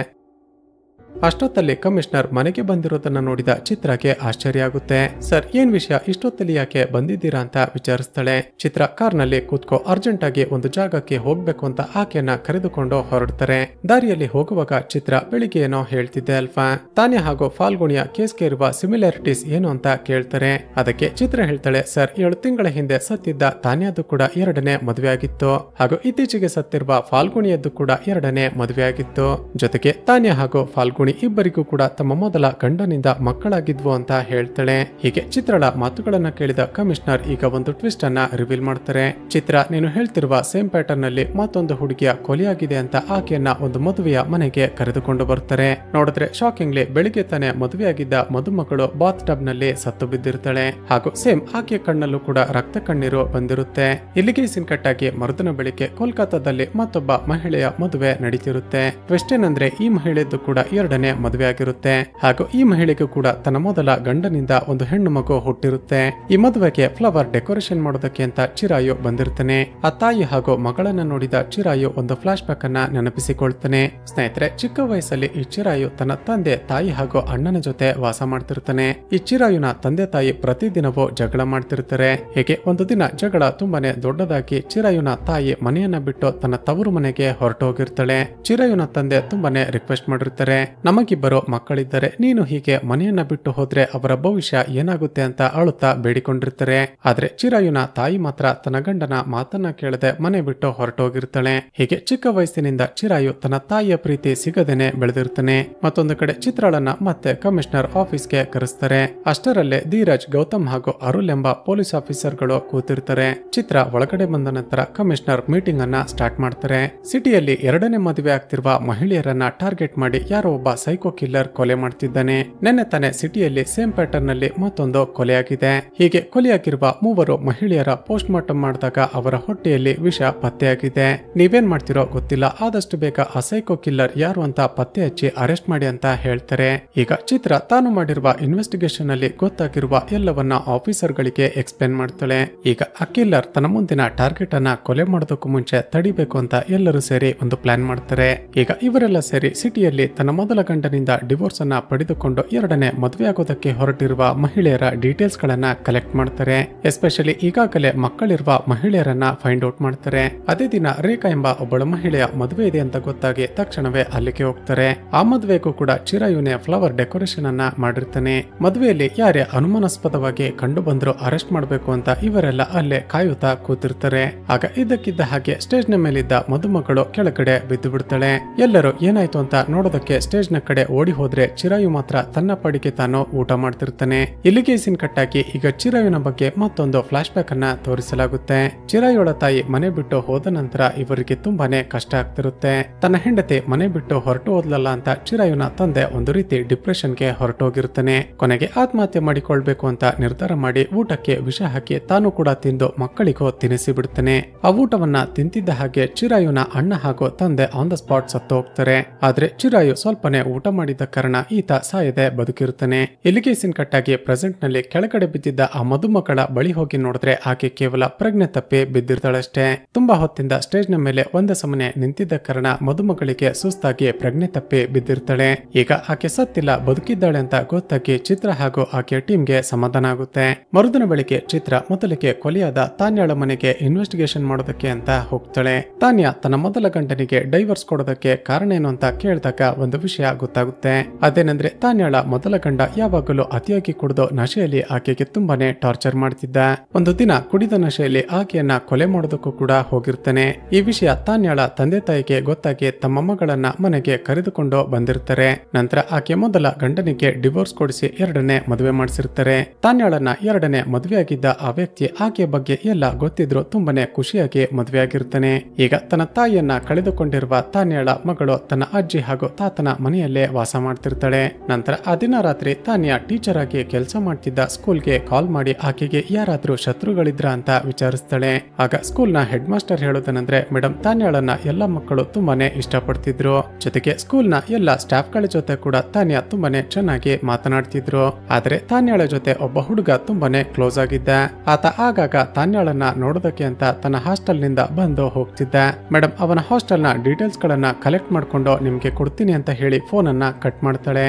ಅಷ್ಟೊತ್ತಲ್ಲಿ ಕಮಿಷನರ್ ಮನೆಗೆ ಬಂದಿರೋದನ್ನ ನೋಡಿದ ಚಿತ್ರಕ್ಕೆ ಆಶ್ಚರ್ಯ ಆಗುತ್ತೆ. ಸರ್, ಏನ್ ವಿಷಯ, ಇಷ್ಟೊತ್ತಲ್ಲಿ ಯಾಕೆ ಬಂದಿದ್ದೀರಾ ಅಂತ ವಿಚಾರಿಸ್ತಾಳೆ. ಚಿತ್ರ ಕಾರ್ನಲ್ಲಿ ಕೂತ್ಕೋ, ಅರ್ಜೆಂಟ್ ಆಗಿ ಒಂದು ಜಾಗಕ್ಕೆ ಹೋಗ್ಬೇಕು ಅಂತ ಆಕೆಯನ್ನ ಕರೆದುಕೊಂಡು ಹೊರಡ್ತಾರೆ. ದಾರಿಯಲ್ಲಿ ಹೋಗುವಾಗ ಚಿತ್ರ ಬೆಳಿಗ್ಗೆ ಏನೋ ಹೇಳ್ತಿದ್ದೆ ಅಲ್ವಾ, ತಾನ್ಯ ಹಾಗೂ ಫಾಲ್ಗುಣಿಯ ಕೇಸ್ಗೆ ಇರುವ ಸಿಮಿಲಾರಿಟೀಸ್ ಏನು ಅಂತ ಕೇಳ್ತಾರೆ. ಅದಕ್ಕೆ ಚಿತ್ರ ಹೇಳ್ತಾಳೆ, ಸರ್, 7 ತಿಂಗಳ ಹಿಂದೆ ಸತ್ತಿದ್ದ ತಾನ್ಯದ್ದು ಕೂಡ 2ನೇ ಮದುವೆ ಆಗಿತ್ತು, ಹಾಗೂ ಇತ್ತೀಚೆಗೆ ಸತ್ತಿರುವ ಫಾಲ್ಗುಣಿಯದ್ದು ಕೂಡ 2ನೇ ಮದುವೆ ಆಗಿತ್ತು. ಜೊತೆಗೆ ತಾನ್ಯ ಹಾಗೂ ಫಾಲ್ಗುಣಿ ಇಬ್ಬರಿಗೂ ಕೂಡ ತಮ್ಮ ಮೊದಲ ಗಂಡನಿಂದ ಮಕ್ಕಳಾಗಿದ್ವು ಅಂತ ಹೇಳ್ತಾಳೆ. ಹೀಗೆ ಚಿತ್ರಳ ಮಾತುಗಳನ್ನ ಕೇಳಿದ ಕಮಿಷನರ್ ಈಗ ಒಂದು ಟ್ವಿಸ್ಟ್ ಅನ್ನ ರಿವೀಲ್ ಮಾಡ್ತಾರೆ. ಚಿತ್ರ, ನೀನು ಹೇಳ್ತಿರುವ ಸೇಮ್ ಪ್ಯಾಟರ್ನ್ ನಲ್ಲಿ ಮತ್ತೊಂದು ಹುಡುಗಿಯ ಕೊಲೆಯಾಗಿದೆ ಅಂತ ಆಕೆಯನ್ನ ಒಂದು ಮದುವೆಯ ಮನೆಗೆ ಕರೆದುಕೊಂಡು ಬರ್ತಾರೆ. ನೋಡಿದ್ರೆ ಶಾಕಿಂಗ್ಲಿ ಬೆಳಿಗ್ಗೆ ತಾನೇ ಮದುವೆಯಾಗಿದ್ದ ಮದುಮಗಳು ಬಾತ್ ಟಬ್ ನಲ್ಲಿ ಸತ್ತು ಬಿದ್ದಿರ್ತಾಳೆ, ಹಾಗೂ ಸೇಮ್ ಆಕೆಯ ಕಣ್ಣಲ್ಲೂ ಕೂಡ ರಕ್ತ ಕಣ್ಣೀರು ಬಂದಿರುತ್ತೆ. ಇಲ್ಲಿಗೆ ಸೀನ್ ಕಟ್ಟಾಗಿ ಮರುದಿನ ಬೆಳಿಗ್ಗೆ ಕೋಲ್ಕತ್ತಾದಲ್ಲಿ ಮತ್ತೊಬ್ಬ ಮಹಿಳೆಯ ಮದುವೆ ನಡೀತಿರುತ್ತೆ. ಟ್ವಿಸ್ಟ್ ಏನಂದ್ರೆ ಈ ಮಹಿಳೆಯದ್ದು ಕೂಡ 2ನೇ ಮದುವೆ ಆಗಿರುತ್ತೆ, ಹಾಗೂ ಈ ಮಹಿಳೆಗೂ ಕೂಡ ತನ್ನ ಮೊದಲ ಗಂಡನಿಂದ ಒಂದು ಹೆಣ್ಣು ಮಗು ಹುಟ್ಟಿರುತ್ತೆ. ಈ ಮದುವೆಗೆ ಫ್ಲವರ್ ಡೆಕೋರೇಷನ್ ಮಾಡೋದಕ್ಕೆ ಅಂತ ಚಿರಾಯು ಬಂದಿರ್ತಾನೆ. ಆ ತಾಯಿ ಹಾಗೂ ಮಗಳನ್ನ ನೋಡಿದ ಚಿರಾಯು ಒಂದು ಫ್ಲಾಶ್ ಬ್ಯಾಕ್ ಅನ್ನ ನೆನಪಿಸಿಕೊಳ್ತಾನೆ. ಸ್ನೇಹಿತರೆ, ಚಿಕ್ಕ ವಯಸ್ಸಲ್ಲಿ ಈ ಚಿರಾಯು ತನ್ನ ತಂದೆ, ತಾಯಿ ಹಾಗೂ ಅಣ್ಣನ ಜೊತೆ ವಾಸ ಮಾಡ್ತಿರ್ತಾನೆ. ಈ ಚಿರಾಯುನ ತಂದೆ ತಾಯಿ ಪ್ರತಿದಿನವೂ ಜಗಳ ಮಾಡ್ತಿರ್ತಾರೆ. ಹೇಗೆ ಒಂದು ದಿನ ಜಗಳ ತುಂಬಾನೇ ದೊಡ್ಡದಾಗಿ ಚಿರಾಯುನ ತಾಯಿ ಮನೆಯನ್ನ ಬಿಟ್ಟು ತನ್ನ ತವರು ಮನೆಗೆ ಹೊರಟು ಹೋಗಿರ್ತಾಳೆ. ಚಿರಾಯುನ ತಂದೆ ತುಂಬಾನೇ ರಿಕ್ವೆಸ್ಟ್ ಮಾಡಿರ್ತಾರೆ, ನಮಗಿಬ್ಬರು ಮಕ್ಕಳಿದ್ದರೆ ನೀನು ಹೀಗೆ ಮನೆಯನ್ನ ಬಿಟ್ಟು ಹೋದ್ರೆ ಅವರ ಭವಿಷ್ಯ ಏನಾಗುತ್ತೆ ಅಂತ ಅಳುತ್ತಾ ಬೇಡಿಕೊಂಡಿರ್ತಾರೆ. ಆದ್ರೆ ಚಿರಾಯುನ ತಾಯಿ ಮಾತ್ರ ತನ್ನ ಗಂಡನ ಮಾತನ್ನ ಕೇಳದೆ ಮನೆ ಬಿಟ್ಟು ಹೊರಟೋಗಿರ್ತಾಳೆ. ಹೀಗೆ ಚಿಕ್ಕ ವಯಸ್ಸಿನಿಂದ ಚಿರಾಯು ತನ್ನ ತಾಯಿಯ ಪ್ರೀತಿ ಸಿಗದೇನೆ ಬೆಳೆದಿರ್ತಾನೆ. ಮತ್ತೊಂದು ಕಡೆ ಚಿತ್ರಾಳನ್ನ ಮತ್ತೆ ಕಮಿಷನರ್ ಆಫೀಸ್ಗೆ ಕರೆಸ್ತಾರೆ. ಅಷ್ಟರಲ್ಲೇ ಧೀರಜ್, ಗೌತಮ್ ಹಾಗೂ ಅರುಲ್ ಎಂಬ ಪೊಲೀಸ್ ಆಫೀಸರ್ಗಳು ಕೂತಿರ್ತಾರೆ. ಚಿತ್ರ ಒಳಗಡೆ ಬಂದ ನಂತರ ಕಮಿಷನರ್ ಮೀಟಿಂಗ್ ಅನ್ನ ಸ್ಟಾರ್ಟ್ ಮಾಡ್ತಾರೆ. ಸಿಟಿಯಲ್ಲಿ ಎರಡನೇ ಮದುವೆ ಆಗ್ತಿರುವ ಮಹಿಳೆಯರನ್ನ ಟಾರ್ಗೆಟ್ ಮಾಡಿ ಯಾರೋ ಒಬ್ಬ ಸೈಕೋ ಕಿಲ್ಲರ್ ಕೊಲೆ ಮಾಡ್ತಿದ್ದಾನೆ. ನೆನ್ನೆ ತಾನೆ ಸಿಟಿಯಲ್ಲಿ ಸೇಮ್ ಪ್ಯಾಟರ್ನ್ ನಲ್ಲಿ ಮತ್ತೊಂದು ಕೊಲೆಯಾಗಿದೆ. ಹೀಗೆ ಕೊಲೆಯಾಗಿರುವ 3 ಮಹಿಳೆಯರ ಪೋಸ್ಟ್ ಮಾರ್ಟಮ್ ಮಾಡಿದಾಗ ಅವರ ಹೊಟ್ಟೆಯಲ್ಲಿ ವಿಷ ಪತ್ತೆಯಾಗಿದೆ. ನೀವೇನ್ ಮಾಡ್ತಿರೋ ಗೊತ್ತಿಲ್ಲ, ಆದಷ್ಟು ಬೇಗ ಆ ಸೈಕೋ ಕಿಲ್ಲರ್ ಯಾರು ಅಂತ ಪತ್ತೆ ಹಚ್ಚಿ ಅರೆಸ್ಟ್ ಮಾಡಿ ಅಂತ ಹೇಳ್ತಾರೆ. ಈಗ ಚಿತ್ರ ತಾನು ಮಾಡಿರುವ ಇನ್ವೆಸ್ಟಿಗೇಷನ್ ಅಲ್ಲಿ ಗೊತ್ತಾಗಿರುವ ಎಲ್ಲವನ್ನ ಆಫೀಸರ್ ಗಳಿಗೆ ಎಕ್ಸ್ಪ್ಲೇನ್ ಮಾಡ್ತಾಳೆ. ಈಗ ಆ ಕಿಲ್ಲರ್ ತನ್ನ ಮುಂದಿನ ಟಾರ್ಗೆಟ್ ಅನ್ನ ಕೊಲೆ ಮಾಡೋದಕ್ಕೂ ಮುಂಚೆ ತಡಿಬೇಕು ಅಂತ ಎಲ್ಲರೂ ಸೇರಿ ಒಂದು ಪ್ಲಾನ್ ಮಾಡ್ತಾರೆ. ಈಗ ಇವರೆಲ್ಲ ಸೇರಿ ಸಿಟಿಯಲ್ಲಿ ತನ್ನ ಮೊದಲ ಗಂಡನಿಂದ ಡಿವೋರ್ಸ್ ಅನ್ನ ಪಡೆದುಕೊಂಡು ಎರಡನೇ ಮದುವೆ ಆಗೋದಕ್ಕೆ ಹೊರಟಿರುವ ಮಹಿಳೆಯರ ಡೀಟೇಲ್ಸ್ ಗಳನ್ನ ಕಲೆಕ್ಟ್ ಮಾಡ್ತಾರೆ. ಎಸ್ಪೆಷಲಿ ಈಗಾಗಲೇ ಮಕ್ಕಳಿರುವ ಮಹಿಳೆಯರನ್ನ ಫೈಂಡ್ ಔಟ್ ಮಾಡ್ತಾರೆ. ಅದೇ ದಿನ ರೇಖಾ ಎಂಬ ಒಬ್ಬಳ ಮಹಿಳೆಯ ಮದುವೆ ಇದೆ ಅಂತ ಗೊತ್ತಾಗಿ ತಕ್ಷಣವೇ ಅಲ್ಲಿಗೆ ಹೋಗ್ತಾರೆ. ಆ ಮದುವೆಗೂ ಕೂಡ ಚಿರಾಯುನೇ ಫ್ಲವರ್ ಡೆಕೋರೇಷನ್ ಅನ್ನ ಮಾಡಿರ್ತಾನೆ. ಮದುವೆಯಲ್ಲಿ ಯಾರೇ ಅನುಮಾನಾಸ್ಪದವಾಗಿ ಕಂಡು ಬಂದ್ರು ಅರೆಸ್ಟ್ ಮಾಡಬೇಕು ಅಂತ ಇವರೆಲ್ಲ ಅಲ್ಲೇ ಕಾಯುತ್ತಾ ಕೂತಿರ್ತಾರೆ. ಆಗ ಇದ್ದಕ್ಕಿದ್ದ ಹಾಗೆ ಸ್ಟೇಜ್ ನ ಮೇಲಿದ್ದ ಮದುಮಗಳು ಕೆಳಗಡೆ ಬಿದ್ದು ಬಿಡ್ತಾಳೆ. ಎಲ್ಲರೂ ಏನಾಯ್ತು ಅಂತ ನೋಡೋದಕ್ಕೆ ಸ್ಟೇಜ್ ನ ಕಡೆ ಓಡಿ ಹೋದ್ರೆ ಚಿರಾಯು ಮಾತ್ರ ತನ್ನ ಪಡಿಗೆ ತಾನು ಊಟ ಮಾಡ್ತಿರ್ತಾನೆ. ಇಲ್ಲಿಗೆ ಸೀನ್ ಕಟ್ಟಾಗಿ ಈಗ ಚಿರಾಯುನ ಬಗ್ಗೆ ಮತ್ತೊಂದು ಫ್ಲಾಶ್ ಬ್ಯಾಕ್ ಅನ್ನ ತೋರಿಸಲಾಗುತ್ತೆ. ಚಿರಾಯುಳ ತಾಯಿ ಮನೆ ಬಿಟ್ಟು ಹೋದ ನಂತರ ಇವರಿಗೆ ತುಂಬಾನೇ ಕಷ್ಟ ಆಗ್ತಿರುತ್ತೆ. ತನ್ನ ಹೆಂಡತಿ ಮನೆ ಬಿಟ್ಟು ಹೊರಟು ಹೋದ್ಲಲ್ಲ ಅಂತ ಚಿರಾಯುನ ತಂದೆ ಒಂದು ರೀತಿ ಡಿಪ್ರೆಷನ್ಗೆ ಹೊರಟೋಗಿರ್ತಾನೆ. ಕೊನೆಗೆ ಆತ್ಮಹತ್ಯೆ ಮಾಡಿಕೊಳ್ಬೇಕು ಅಂತ ನಿರ್ಧಾರ ಮಾಡಿ ಊಟಕ್ಕೆ ವಿಷ ಹಾಕಿ ತಾನು ಕೂಡ ತಿಂದು ಮಕ್ಕಳಿಗೂ ತಿನ್ನಿಸಿ ಬಿಡ್ತಾನೆ. ಆ ಊಟವನ್ನ ತಿಂತಿದ್ದ ಹಾಗೆ ಚಿರಾಯುನ ಅಣ್ಣ ಹಾಗೂ ತಂದೆ ಆನ್ ದ ಸ್ಪಾಟ್ ಸತ್ತು ಹೋಗ್ತಾರೆ. ಆದ್ರೆ ಚಿರಾಯು ಸ್ವಲ್ಪನೇ ಊಟ ಮಾಡಿದ ಕಾರಣ ಈತ ಸಾಯದೆ ಬದುಕಿರ್ತಾನೆ. ಇಲ್ಲಿಗೆ ಸೀನ್ ಕಟ್ಟಾಗಿ ಪ್ರೆಸೆಂಟ್ ನಲ್ಲಿ ಕೆಳಗಡೆ ಬಿದ್ದಿದ್ದ ಆ ಮದುಮಗಳ ಬಳಿ ಹೋಗಿ ನೋಡಿದ್ರೆ ಆಕೆ ಕೇವಲ ಪ್ರಜ್ಞೆ ತಪ್ಪಿ ಬಿದ್ದಿರ್ತಾಳಷ್ಟೇ. ತುಂಬಾ ಹೊತ್ತಿಂದ ಸ್ಟೇಜ್ ನ ಮೇಲೆ ಒಂದೇ ಸಮನೆ ನಿಂತಿದ್ದ ಕಾರಣ ಮದುಮಗಳಿಗೆ ಸುಸ್ತಾಗಿ ಪ್ರಜ್ಞೆ ತಪ್ಪಿ ಬಿದ್ದಿರ್ತಾಳೆ. ಈಗ ಆಕೆ ಸತ್ತಿಲ್ಲ, ಬದುಕಿದ್ದಾಳೆ ಅಂತ ಗೊತ್ತಾಗಿ ಚಿತ್ರ ಹಾಗೂ ಆಕೆಯ ಟೀಮ್ಗೆ ಸಮಾಧಾನ ಆಗುತ್ತೆ. ಮರುದಿನ ಬೆಳಿಗ್ಗೆ ಚಿತ್ರ ಮೊದಲಿಗೆ ಕೊಲೆಯಾದ ತಾನ್ಯಾಳ ಮನೆಗೆ ಇನ್ವೆಸ್ಟಿಗೇಷನ್ ಮಾಡೋದಕ್ಕೆ ಅಂತ ಹೋಗ್ತಾಳೆ. ತಾನ್ಯಾ ತನ್ನ ಮೊದಲ ಗಂಡನಿಗೆ ಡೈವರ್ಸ್ ಕೊಡೋದಕ್ಕೆ ಕಾರಣ ಏನು ಅಂತ ಕೇಳಿದಾಗ ಒಂದು ವಿಷಯ ಗೊತ್ತಾಗುತ್ತೆ. ಅದೇನಂದ್ರೆ ತಾನ್ಯಾಳ ಮೊದಲ ಗಂಡ ಯಾವಾಗಲೂ ಅತಿಯಾಗಿ ಕುಡಿದು ನಶೆಯಲ್ಲಿ ಆಕೆಗೆ ತುಂಬಾನೇ ಟಾರ್ಚರ್ ಮಾಡ್ತಿದ್ದ. ಒಂದು ದಿನ ಕುಡಿದ ನಶೆಯಲ್ಲಿ ಆಕೆಯನ್ನ ಕೊಲೆ ಮಾಡೋದಕ್ಕೂ ಕೂಡ ಹೋಗಿರ್ತಾನೆ. ಈ ವಿಷಯ ತಾನ್ಯಾಳ ತಂದೆ ತಾಯಿಗೆ ಗೊತ್ತಾಗಿ ತಮ್ಮ ಮಗಳನ್ನ ಮನೆಗೆ ಕರೆದುಕೊಂಡು ಬಂದಿರ್ತಾರೆ. ನಂತರ ಆಕೆ ಮೊದಲ ಗಂಡನಿಗೆ ಡಿವೋರ್ಸ್ ಕೊಡಿಸಿ ಎರಡನೇ ಮದುವೆ ಮಾಡಿಸಿರ್ತಾರೆ. ತಾನ್ಯಾಳನ್ನ ಎರಡನೇ ಮದುವೆ ಆಗಿದ್ದ ಆ ವ್ಯಕ್ತಿ ಆಕೆಯ ಬಗ್ಗೆ ಎಲ್ಲ ಗೊತ್ತಿದ್ರು ತುಂಬಾನೇ ಖುಷಿಯಾಗಿ ಮದುವೆ ಆಗಿರ್ತಾನೆ. ಈಗ ತನ್ನ ತಾಯಿಯನ್ನ ಕಳೆದುಕೊಂಡಿರುವ ತಾನ್ಯಾಳ ಮಗಳು ತನ್ನ ಅಜ್ಜಿ ಹಾಗೂ ತಾತನ ಮನೆಯಲ್ಲೇ ವಾಸ ಮಾಡ್ತಿರ್ತಾಳೆ. ನಂತರ ಆ ದಿನ ರಾತ್ರಿ ತಾನ್ಯಾ ಟೀಚರ್ ಆಗಿ ಕೆಲಸ ಮಾಡ್ತಿದ್ದ ಸ್ಕೂಲ್ಗೆ ಕಾಲ್ ಮಾಡಿ ಆಕೆಗೆ ಯಾರಾದ್ರೂ ಶತ್ರುಗಳಿದ್ರ ಅಂತ ವಿಚಾರಿಸ್ತಾಳೆ. ಆಗ ಸ್ಕೂಲ್ ನ ಹೆಡ್ ಮಾಸ್ಟರ್ ಹೇಳೋದನಂದ್ರೆ, ಮೇಡಮ್, ತಾನ್ಯಾಳನ್ನ ಎಲ್ಲ ಮಕ್ಕಳು ತುಂಬಾನೇ ಇಷ್ಟಪಡ್ತಿದ್ರು. ಜೊತೆಗೆ ಸ್ಕೂಲ್ ನ ಎಲ್ಲ ಸ್ಟಾಫ್ ಗಳ ಜೊತೆ ಕೂಡ ತಾನ್ಯಾ ತುಂಬಾನೇ ಚೆನ್ನಾಗಿ ಮಾತನಾಡ್ತಿದ್ರು. ಆದ್ರೆ ತಾನ್ಯಾಳ ಜೊತೆ ಒಬ್ಬ ಹುಡುಗ ತುಂಬಾನೇ ಕ್ಲೋಸ್ ಆಗಿದ್ದ. ಆತ ಆಗಾಗ ತಾನ್ಯಾಳನ್ನ ನೋಡೋದಕ್ಕೆ ಅಂತ ತನ್ನ ಹಾಸ್ಟೆಲ್ ನಿಂದ ಬಂದು ಹೋಗ್ತಿದ್ದ. ಮೇಡಮ್, ಅವನ ಹಾಸ್ಟೆಲ್ ನ ಡೀಟೇಲ್ಸ್ ಗಳನ್ನ ಕಲೆಕ್ಟ್ ಮಾಡ್ಕೊಂಡು ನಿಮ್ಗೆ ಕೊಡ್ತೀನಿ ಅಂತ ಹೇಳಿ ಫೋನ್ ಅನ್ನ ಕಟ್ ಮಾಡ್ತಾಳೆ.